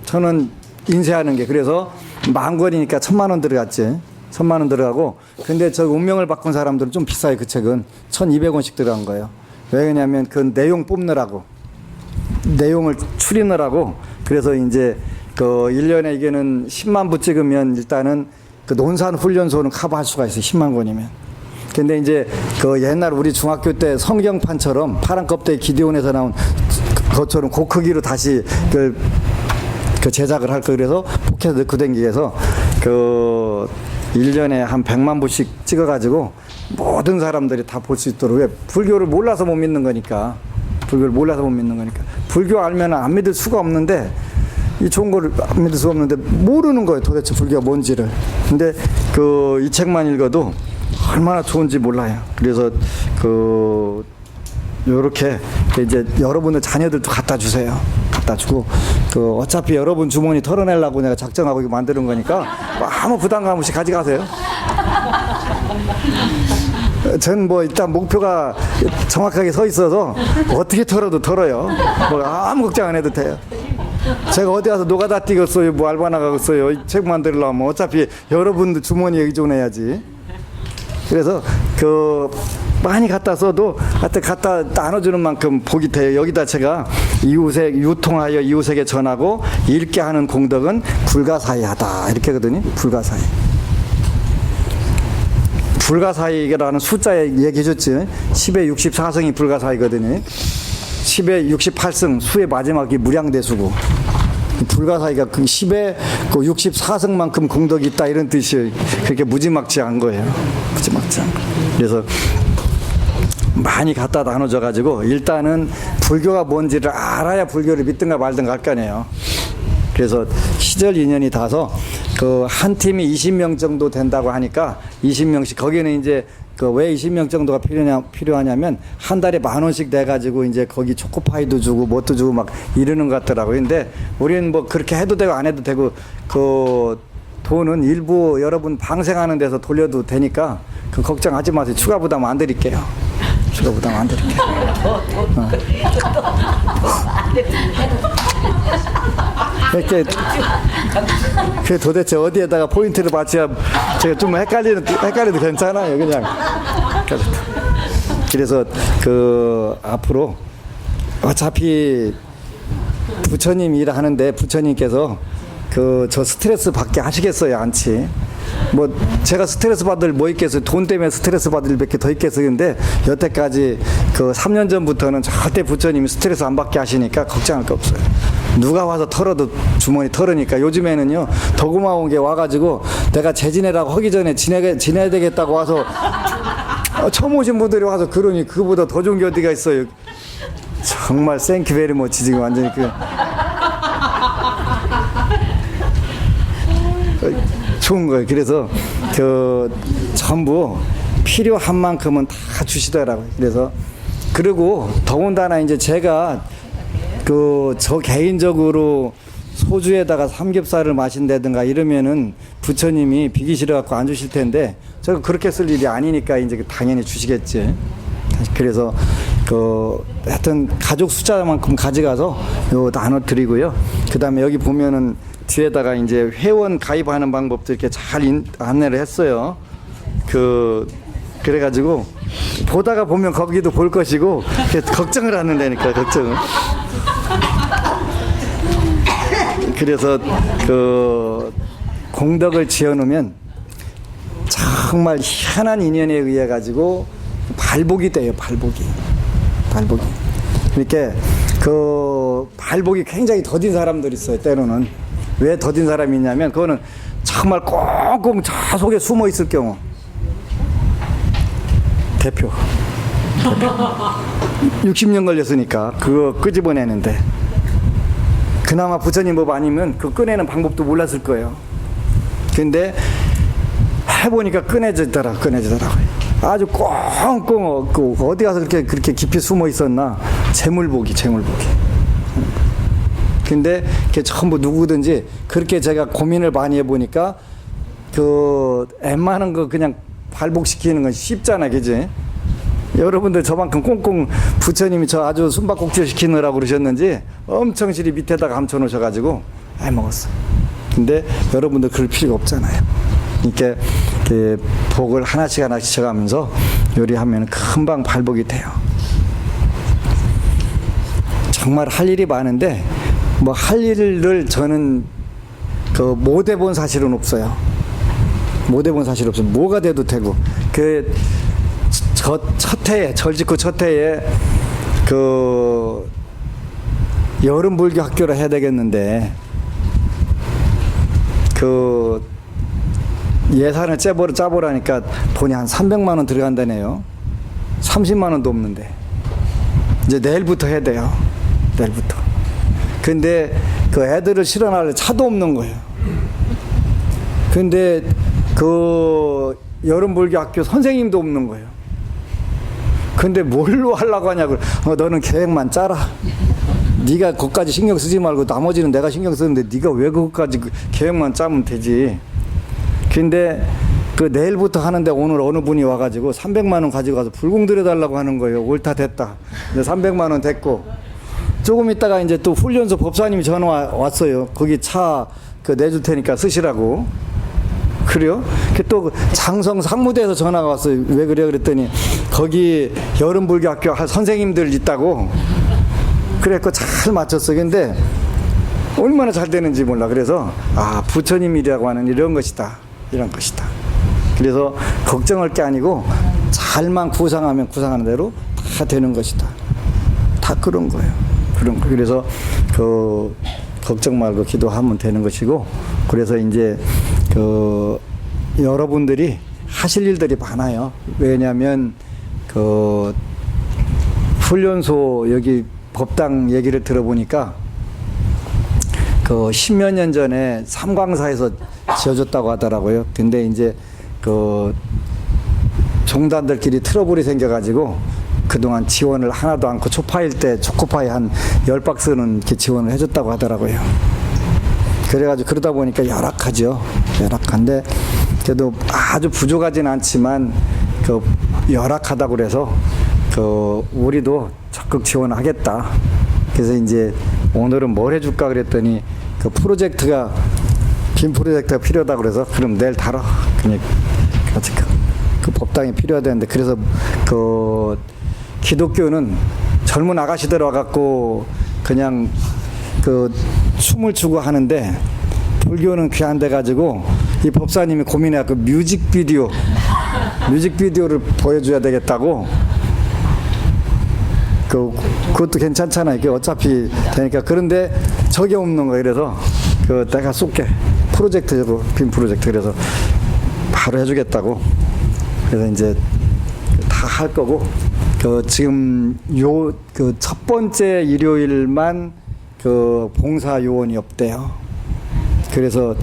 1,000원 인쇄하는 게. 그래서 10,000권이니까 1,000,000원 들어갔지. 1,000,000원 들어가고. 근데 저 운명을 바꾼 사람들은 좀 비싸요. 그 책은 1,200원씩 들어간 거예요. 왜 그러냐면 그 내용 뽑느라고, 내용을 추리느라고. 그래서 이제 그 1년에 이게는 10만 부 찍으면 일단은 그 논산훈련소는 커버할 수가 있어요. 10만 권이면. 근데 이제 그 옛날 우리 중학교 때 성경판처럼 파란 껍데기 기디온에서 나온 것처럼 그 크기로 다시 그 제작을 할 거. 그래서 포켓에 넣고 댕기해서 그 1년에 한 100만 부씩 찍어가지고 모든 사람들이 다 볼 수 있도록. 왜? 불교를 몰라서 못 믿는 거니까. 불교를 몰라서 못 믿는 거니까. 불교 알면 안 믿을 수가 없는데, 이 좋은 거를 안 믿을 수가 없는데 모르는 거예요. 도대체 불교가 뭔지를. 근데 이 책만 읽어도 얼마나 좋은지 몰라요. 그래서 요렇게 이제 여러분들 자녀들도 갖다 주세요. 갖다 주고 어차피 여러분 주머니 털어내려고 내가 작정하고 이거 만드는 거니까 아무 부담감 없이 가져가세요. 전 뭐 일단 목표가 정확하게 서 있어서 어떻게 털어도 털어요. 뭐 아무 걱정 안 해도 돼요. 제가 어디 가서 노가다 뛰겠어요, 뭐 알바 나가겠어요. 이 책 만들려면 어차피 여러분들 주머니에 의존해야지. 그래서 많이 갖다 써도 하여튼 갖다 나눠주는 만큼 복이 돼요. 여기다 제가 유통하여 이웃에게 전하고 읽게 하는 공덕은 불가사의하다 이렇게 하거든요. 불가사의. 불가사의라는 숫자에 얘기해 줬지. 10의 64승이 불가사의거든요. 10의 68승, 수의 마지막이 무량대수고. 불가사의가 그 10의 그 64승만큼 공덕이 있다 이런 뜻이 그렇게 무지막지한 거예요. 무지막지한 거. 그래서 많이 갖다 나눠줘 가지고 일단은 불교가 뭔지를 알아야 불교를 믿든가 말든가 할 거 아니에요. 그래서 시절 인연이 닿아서 한 팀이 20명 정도 된다고 하니까 20명씩 거기는 이제 왜 20명 정도가 필요하냐면 한 달에 10,000원씩 내가지고 이제 거기 초코파이도 주고 뭣도 주고 막 이러는 것 같더라고요. 근데 우리는 뭐 그렇게 해도 되고 안 해도 되고 돈은 일부 여러분 방생하는 데서 돌려도 되니까 걱정하지 마세요. 추가 부담 안 드릴게요. 추가 부담 안 드릴게요. 그 도대체 어디에다가 포인트를 맞춰야 제가 좀 헷갈려도 괜찮아요. 그냥. 그래서 앞으로 어차피 부처님 일하는데 부처님께서 저 스트레스 받게 하시겠어요? 않지? 뭐 제가 스트레스 받을 뭐 있겠어요? 돈 때문에 스트레스 받을 일밖에 더 있겠어요? 근데 여태까지 3년 전부터는 절대 부처님이 스트레스 안 받게 하시니까 걱정할 거 없어요. 누가 와서 털어도 주머니 털으니까. 요즘에는요 더 고마운 게 와가지고 내가 재지내라고 하기 전에 지내야 되겠다고 와서 처음 오신 분들이 와서 그러니 그거보다 더 좋은 게 어디가 있어요. 정말 땡큐 베리 머치. 지금 완전히 좋은 거예요. 그래서 전부 필요한 만큼은 다 주시더라고요. 그래서 그리고 더군다나 이제 제가 저 개인적으로 소주에다가 삼겹살을 마신다든가 이러면은 부처님이 비기 싫어갖고 안 주실 텐데 제가 그렇게 쓸 일이 아니니까 이제 당연히 주시겠지. 그래서 하여튼 가족 숫자만큼 가져가서 나눠 드리고요. 그 다음에 여기 보면은 뒤에다가 이제 회원 가입하는 방법도 이렇게 잘 안내를 했어요. 그래가지고 보다가 보면 거기도 볼 것이고 걱정을 하는 데니까 걱정을. 그래서 공덕을 지어놓으면 정말 희한한 인연에 의해 가지고 발복이 돼요. 발복이. 그러니까 그 발복이 굉장히 더딘 사람들이 있어요. 때로는. 왜 더딘 사람이 있냐면 그거는 정말 꽁꽁 저 속에 숨어 있을 경우. 대표 60년 걸렸으니까 그거 끄집어내는데 그나마 부처님 법 아니면 그 꺼내는 방법도 몰랐을 거예요. 근데 해보니까 꺼내지더라고요. 아주 꽁꽁 그 어디 가서 그렇게 깊이 숨어 있었나. 재물복이. 근데 그게 전부 누구든지 그렇게 제가 고민을 많이 해보니까 그 웬만한 거 그냥 발복시키는 건 쉽잖아, 그지? 여러분들 저만큼 꽁꽁 부처님이 저 아주 숨바꼭질 시키느라고 그러셨는지 엄청 실이 밑에다가 감춰놓으셔가지고 먹었어. 근데 여러분들 그럴 필요가 없잖아요. 이렇게 복을 하나씩 쳐가면서 요리하면 금방 발복이 돼요. 정말 할 일이 많은데 뭐 할 일을 저는 그 못 해본 사실은 없어요. 뭐가 돼도 되고 첫 해에 절짓고 첫 해에 그 여름 불교 학교를 해야 되겠는데 그 예산을 짜보라니까 돈이 한 300만 원 들어간다네요. 30만 원도 없는데 이제 내일부터 해야 돼요. 내일부터. 근데 그 애들을 실어날 차도 없는 거예요. 근데 그 여름 불교 학교 선생님도 없는 거예요. 근데 뭘로 하려고 하냐고. 너는 계획만 짜라. 네가 그것까지 신경 쓰지 말고 나머지는 내가 신경 쓰는데 네가 왜 그것까지 계획만 짜면 되지. 근데 그 내일부터 하는데 오늘 어느 분이 와가지고 300만 원 가지고 가서 불공 들여달라고 하는 거예요. 옳다 됐다. 이제 300만 원 됐고 조금 있다가 이제 또 훈련소 법사님이 전화 왔어요. 거기 차 그 내줄 테니까 쓰시라고. 그래요? 또 장성 상무대에서 전화가 왔어요. 왜 그래요? 그랬더니 거기 여름불교학교 선생님들 있다고. 그래서 잘 맞췄어요. 근데 얼마나 잘 되는지 몰라. 그래서 부처님이라고 하는 이런 것이다. 그래서 걱정할 게 아니고 잘만 구상하면 구상하는 대로 다 되는 것이다. 다 그런 거예요. 그래서 그 걱정 말고 기도하면 되는 것이고, 그래서 이제 그 여러분들이 하실 일들이 많아요. 왜냐하면 그 훈련소 여기 법당 얘기를 들어보니까 그 10몇 년 전에 삼광사에서 지어줬다고 하더라고요. 근데 이제 그 종단들끼리 트러블이 생겨가지고 그동안 지원을 하나도 않고 초파일 때 초코파이 한 10박스는 이렇게 지원을 해줬다고 하더라고요. 그래가지고 그러다 보니까 열악하죠. 열악한데 그래도 아주 부족하진 않지만 그 열악하다고 그래서 그 우리도 적극 지원하겠다. 그래서 이제 오늘은 뭘 해줄까 그랬더니 그 프로젝트가 빔 프로젝트가 필요하다고 그래서 그럼 내일 달아. 그냥 그 법당이 필요하다는데 그래서 그 기독교는 젊은 아가씨들 와갖고 그냥 그 춤을 추고 하는데 불교는 귀한 데 가지고 이 법사님이 고민해갖고 뮤직비디오를 보여줘야 되겠다고. 그것도 괜찮잖아요. 그게 어차피 되니까. 그런데 저게 없는 거예요. 그래서 그 내가 쏠게. 프로젝트로 빔 프로젝트. 그래서 바로 해주겠다고. 그래서 이제 다 할 거고. 지금 그 첫 번째 일요일만 그 봉사 요원이 없대요. 그래서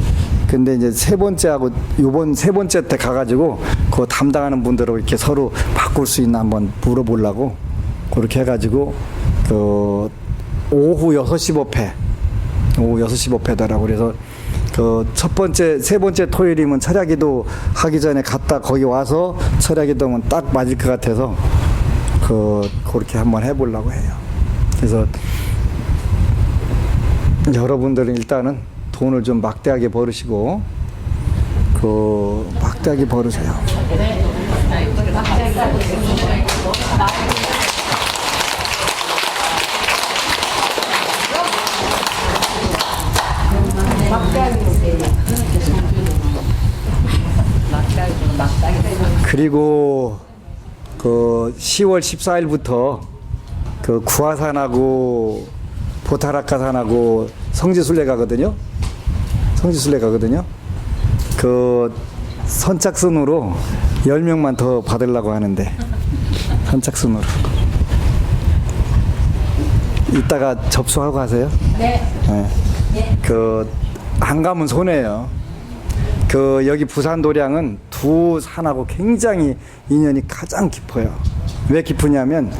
근데 이제 세 번째하고 요번 세 번째 때 가가지고 그 담당하는 분들하고 이렇게 서로 바꿀 수 있나 한번 물어보려고 그렇게 해가지고 그 오후 6시 법회더라고. 그래서 그 첫 번째 세 번째 토요일이면 철야기도 하기 전에 갔다 거기 와서 철야기도면 딱 맞을 것 같아서 그렇게 한번 해보려고 해요. 그래서 여러분들은 일단은 돈을 좀 막대하게 벌으시고 막대하게 벌으세요. 그리고 그 10월 14일부터 그 구화산하고 보타락가산하고 성지순례 가거든요. 성지순례 가거든요. 그 선착순으로 10명만 더 받으려고 하는데 선착순으로 이따가 접수하고 가세요. 네. 네. 그 안 가면 손해예요. 그 여기 부산 도량은 두 산하고 굉장히 인연이 가장 깊어요. 왜 깊으냐면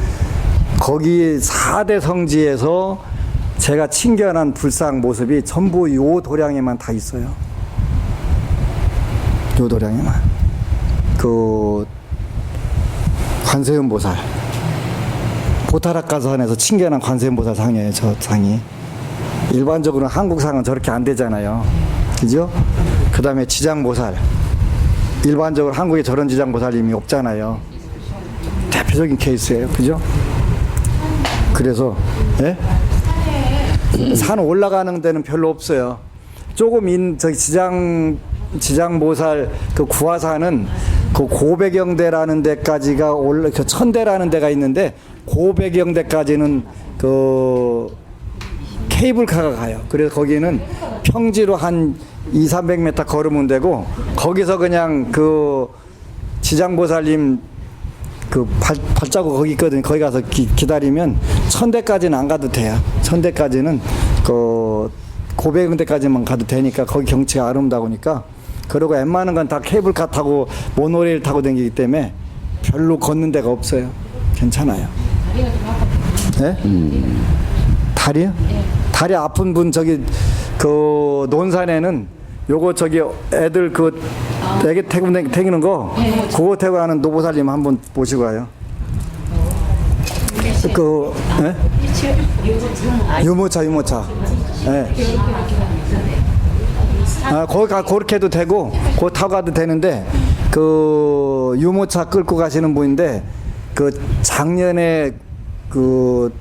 거기 4대 성지에서 제가 친견한 불상 모습이 전부 요 도량에만 다 있어요. 요 도량에만. 그 관세음보살 보타락가산에서 친견한 관세음보살 상이에요. 저 상이. 일반적으로는 한국상은 저렇게 안 되잖아요. 그죠? 그 다음에 지장보살. 일반적으로 한국에 저런 지장보살님이 없잖아요. 대표적인 케이스예요. 그죠? 그래서 예? 산 올라가는 데는 별로 없어요. 조금 저기 지장보살 그 구화산은 그 고배경대라는 데까지가 그 천대라는 데가 있는데 고배경대까지는 그 케이블카가 가요. 그래서 거기는 평지로 한 200-300m 걸으면 되고 거기서 그냥 그 지장보살님 그 발자국 거기 있거든요. 거기 가서 기다리면 천대까지는 안 가도 돼요. 천대까지는 그 고배경대까지만 가도 되니까 거기 경치가 아름다우니까. 그리고 웬만한 건 다 케이블카 타고 모노레일 타고 다니기 때문에 별로 걷는 데가 없어요. 괜찮아요. 네? 다리요? 다리 아픈 분 저기 그 논산에는 요거 저기 애들 그 애기 태우는 거 그거 태고 하는 노보살님 한번 모시고 와요. 그 예? 유모차. 예. 아, 거기 그렇게 해도 되고 그거 타고 가도 되는데 그 유모차 끌고 가시는 분인데 그 작년에 그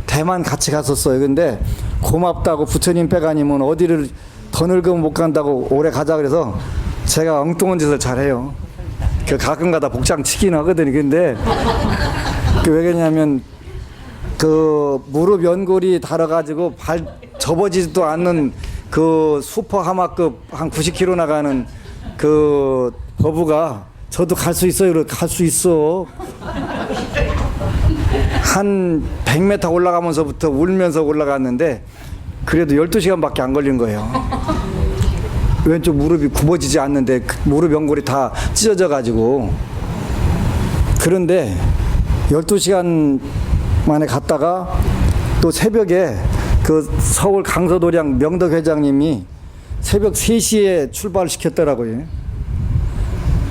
대만 같이 갔었어요. 근데 고맙다고 부처님 빼가니면 어디를 더 늙으면 못 간다고 오래 가자 그래서 제가 엉뚱한 짓을 잘해요. 그 가끔가다 복장 치긴 하거든요. 근데 그 왜 그러냐면 그 무릎 연골이 달아가지고 발 접어지지도 않는 그 슈퍼 하마급 한 90kg 나가는 그 거부가 저도 갈 수 있어요. 갈 수 있어. 한 100m 올라가면서부터 울면서 올라갔는데 그래도 12시간밖에 안 걸린 거예요. 왼쪽 무릎이 굽어지지 않는데 무릎 연골이 다 찢어져 가지고. 그런데 12시간 만에 갔다가 또 새벽에 그 서울 강서도량 명덕 회장님이 새벽 3시에 출발을 시켰더라고요.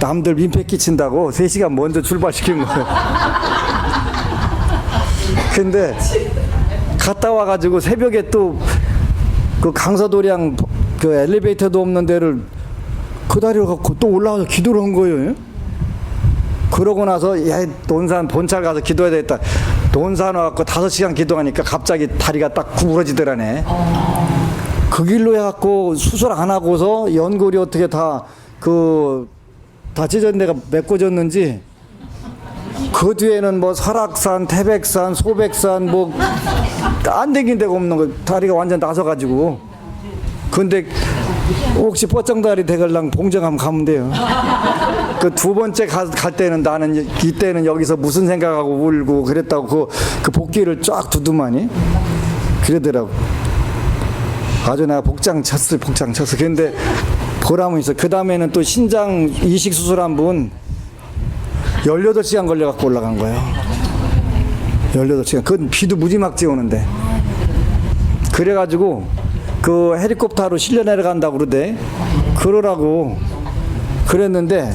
남들 민폐 끼친다고 3시간 먼저 출발시킨 거예요. 근데 갔다 와가지고 새벽에 또 그 강서도량 그 엘리베이터도 없는 데를 그 다리로 갖고 또 올라가서 기도를 한 거예요. 그러고 나서 야 논산 본찰 가서 기도해야 되겠다. 논산 와갖고 5시간 기도하니까 갑자기 다리가 딱 구부러지더라네. 그 길로 해갖고 수술 안 하고서 연골이 어떻게 다 찢어진 데가 메꿔졌는지 그 뒤에는 뭐 설악산, 태백산, 소백산 뭐 안 댕긴 데가 없는 거 다리가 완전 나서가지고. 근데 혹시 뻗정다리 대걸랑 봉정 한번 가면 돼요. 그 두 번째 갈 때는 나는 이때는 여기서 무슨 생각하고 울고 그랬다고 그 복귀를 쫙 두두마니 그러더라고. 아주 내가 복장 쳤어. 근데 보람은 있어. 그 다음에는 또 신장 이식 수술한 분 18시간 걸려갖고 올라간 거예요. 18시간. 그건 비도 무지막지 오는데. 그래가지고 그 헬리콥터로 실려 내려간다고 그러대. 그러라고 그랬는데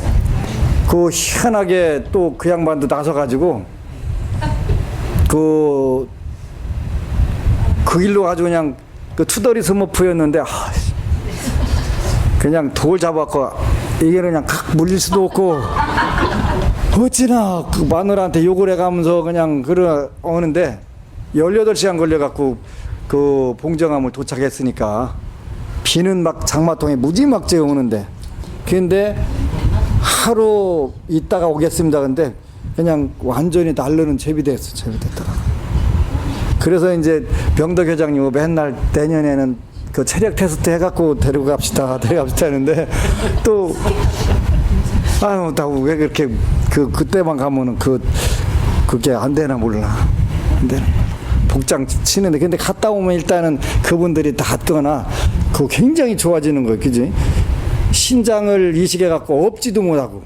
그 희한하게 또 그 양반도 나서가지고 그 길로 가지고 그냥 그 투덜이 스머프였는데 그냥 돌 잡았고 이게 그냥 칵 물릴 수도 없고 어찌나 그 마누라한테 욕을 해가면서 그냥 오는데 18시간 걸려갖고 그 봉정암을 도착했으니까 비는 막 장마통에 무지막지게 오는데 근데 하루 있다가 오겠습니다. 근데 그냥 완전히 날르는 제비 됐더라고. 그래서 이제 병덕 회장님 맨날 내년에는 그 체력 테스트 해갖고 데리고 갑시다 하는데 또 아유 나 왜 그렇게 그때만 가면은 그게 안 되나 몰라. 근데 복장 치는데 근데 갔다 오면 일단은 그분들이 다 떠나 그거 굉장히 좋아지는 거예요, 그지? 신장을 이식해 갖고 업지도 못하고.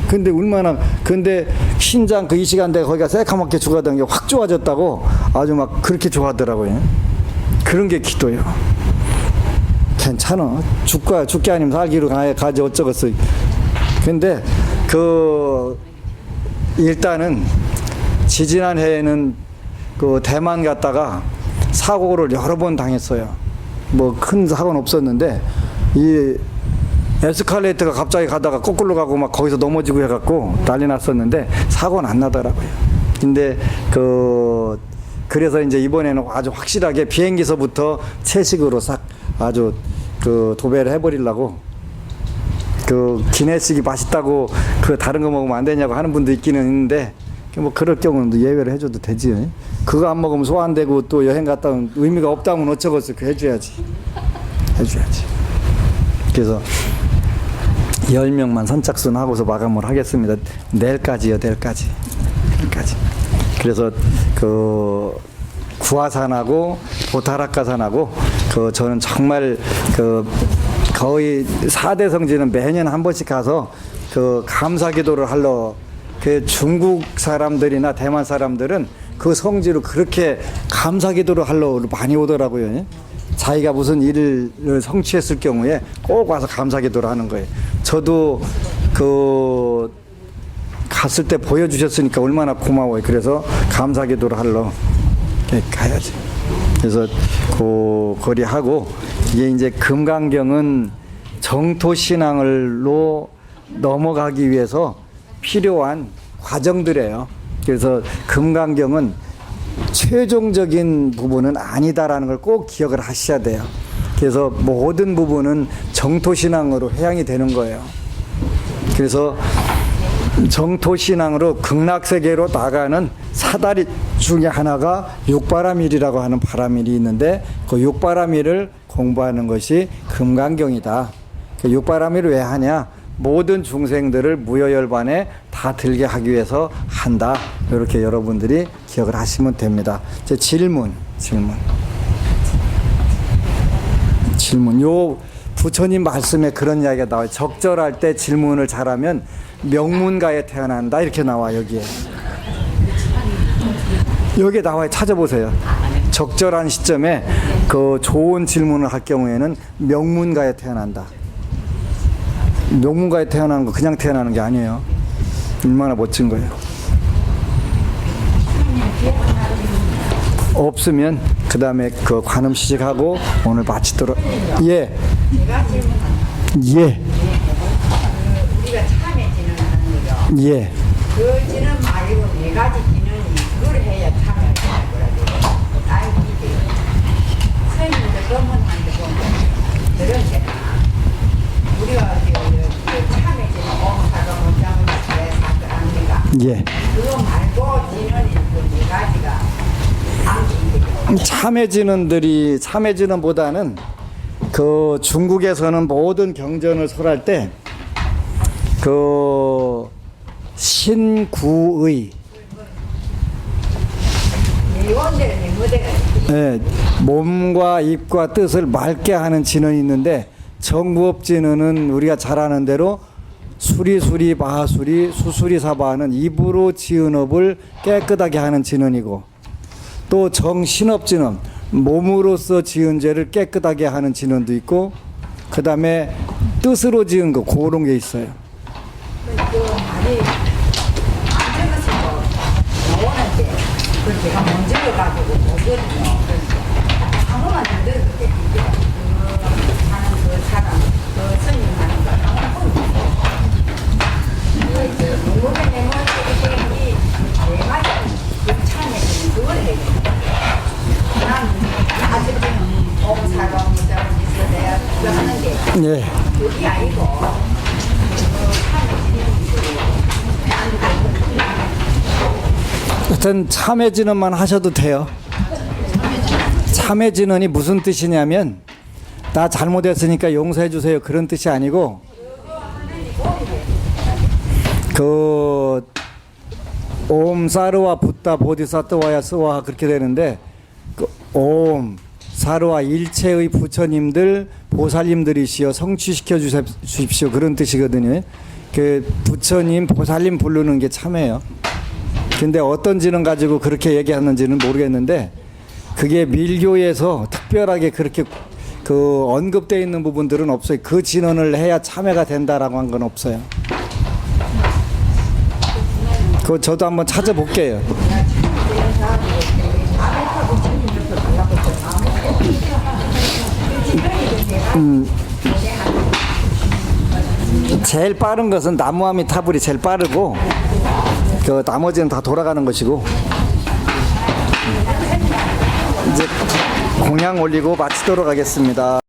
근데 신장 그 이식한데 거기가 새카맣게 죽어던 게 확 좋아졌다고 아주 막 그렇게 좋아하더라고요. 그런 게 기도예요. 괜찮아. 죽게 아니면 살기로 가지 어쩌겠어. 근데 일단은 지지난 해에는 그 대만 갔다가 사고를 여러 번 당했어요. 뭐 큰 사고는 없었는데 이 에스컬레이터가 갑자기 가다가 거꾸로 가고 막 거기서 넘어지고 해갖고 난리 났었는데 사고는 안 나더라고요. 근데 그래서 이제 이번에는 아주 확실하게 비행기서부터 채식으로 싹 아주 도배를 해버리려고 기내식이 맛있다고 다른 거 먹으면 안 되냐고 하는 분도 있기는 있는데 뭐 그럴 경우는 예외를 해줘도 되지. 그거 안 먹으면 소화 안 되고 또 여행 갔다 오면 의미가 없다면 어쩌겠어. 해줘야지. 그래서 10명만 선착순 하고서 마감을 하겠습니다. 내일까지요. 그래서 구화산하고 보타라카산하고 저는 정말 거의 4대 성지는 매년 한 번씩 가서 감사 기도를 하러 중국 사람들이나 대만 사람들은 그 성지로 그렇게 감사 기도를 하러 많이 오더라고요. 자기가 무슨 일을 성취했을 경우에 꼭 와서 감사 기도를 하는 거예요. 저도 갔을 때 보여주셨으니까 얼마나 고마워요. 그래서 감사 기도를 하러 가야지. 그래서 거리하고 이게 이제 금강경은 정토신앙으로 넘어가기 위해서 필요한 과정들이에요. 그래서 금강경은 최종적인 부분은 아니다라는 걸 꼭 기억을 하셔야 돼요. 그래서 모든 부분은 정토신앙으로 회양이 되는 거예요. 그래서 정토신앙으로 극락세계로 나가는 사다리 중에 하나가 육바라밀이라고 하는 바라밀이 있는데 그 육바라밀을 공부하는 것이 금강경이다. 그 육바라밀을 왜 하냐? 모든 중생들을 무여열반에 다 들게 하기 위해서 한다. 이렇게 여러분들이 기억을 하시면 됩니다. 이제 질문. 요 부처님 말씀에 그런 이야기가 나와요. 적절할 때 질문을 잘하면 명문가에 태어난다. 이렇게 나와 여기에. 여기에 나와요. 찾아보세요. 적절한 시점에 좋은 질문을 할 경우에는 명문가에 태어난다. 명문가에 태어나는 거 그냥 태어나는 게 아니에요. 얼마나 멋진 거예요. 없으면 그 다음에 관음 시식하고 오늘 마치도록. 예. 우리가 참회 진언을 하는 거죠. 예. 그 진언 말고 4가지 진언이 그걸 해야 참회를 하는 거라고. 나의 기대. 스님들 검은한테 보면 그런 게 우리가 참회 진언 엄사가 못하면 왜 사건 아닙니까? 예. 그거 말고 진언이 그 4가지가 참회진원보다는 중국에서는 모든 경전을 설할 때 신구의 몸과 입과 뜻을 맑게 하는 진언이 있는데 정부업진언은 우리가 잘 아는 대로 수리수리 바수리 수수리 사바는 입으로 지은 업을 깨끗하게 하는 진언이고 또 정신업진언 몸으로서 지은 죄를 깨끗하게 하는 진언도 있고 그 다음에 뜻으로 지은 거 그런 게 있어요. 그 말이 안 적어서 나오는데 그걸 제가 못 적어가지고 모르거든요. 아무만 들어도 돼. 하는 그 사람, 그 스님 하는 거 아무나 궁금해 내면 이 4가지 그 참에 그걸 해야 돼. 난 아직은 엄사가 무자를 있어 내가 그거 하는 게 네. 그게 아니고 하여튼 참회진언만 하셔도 돼요. 참회진언이 무슨 뜻이냐면 나 잘못했으니까 용서해 주세요 그런 뜻이 아니고 그 옴 사르와 붓다 보디사트와야 스와 그렇게 되는데 그 옴 사르와 일체의 부처님들 보살님들이시여 성취시켜 주십시오 그런 뜻이거든요. 그 부처님 보살님 부르는 게 참회예요. 근데 어떤 진언 가지고 그렇게 얘기하는지는 모르겠는데 그게 밀교에서 특별하게 그렇게 그 언급되어 있는 부분들은 없어요. 그 진언을 해야 참회가 된다라고 한 건 없어요. 그거 저도 한번 찾아볼게요. 제일 빠른 것은 나무아미타불이 제일 빠르고 그 나머지는 다 돌아가는 것이고 이제 공양 올리고 마치도록 하겠습니다.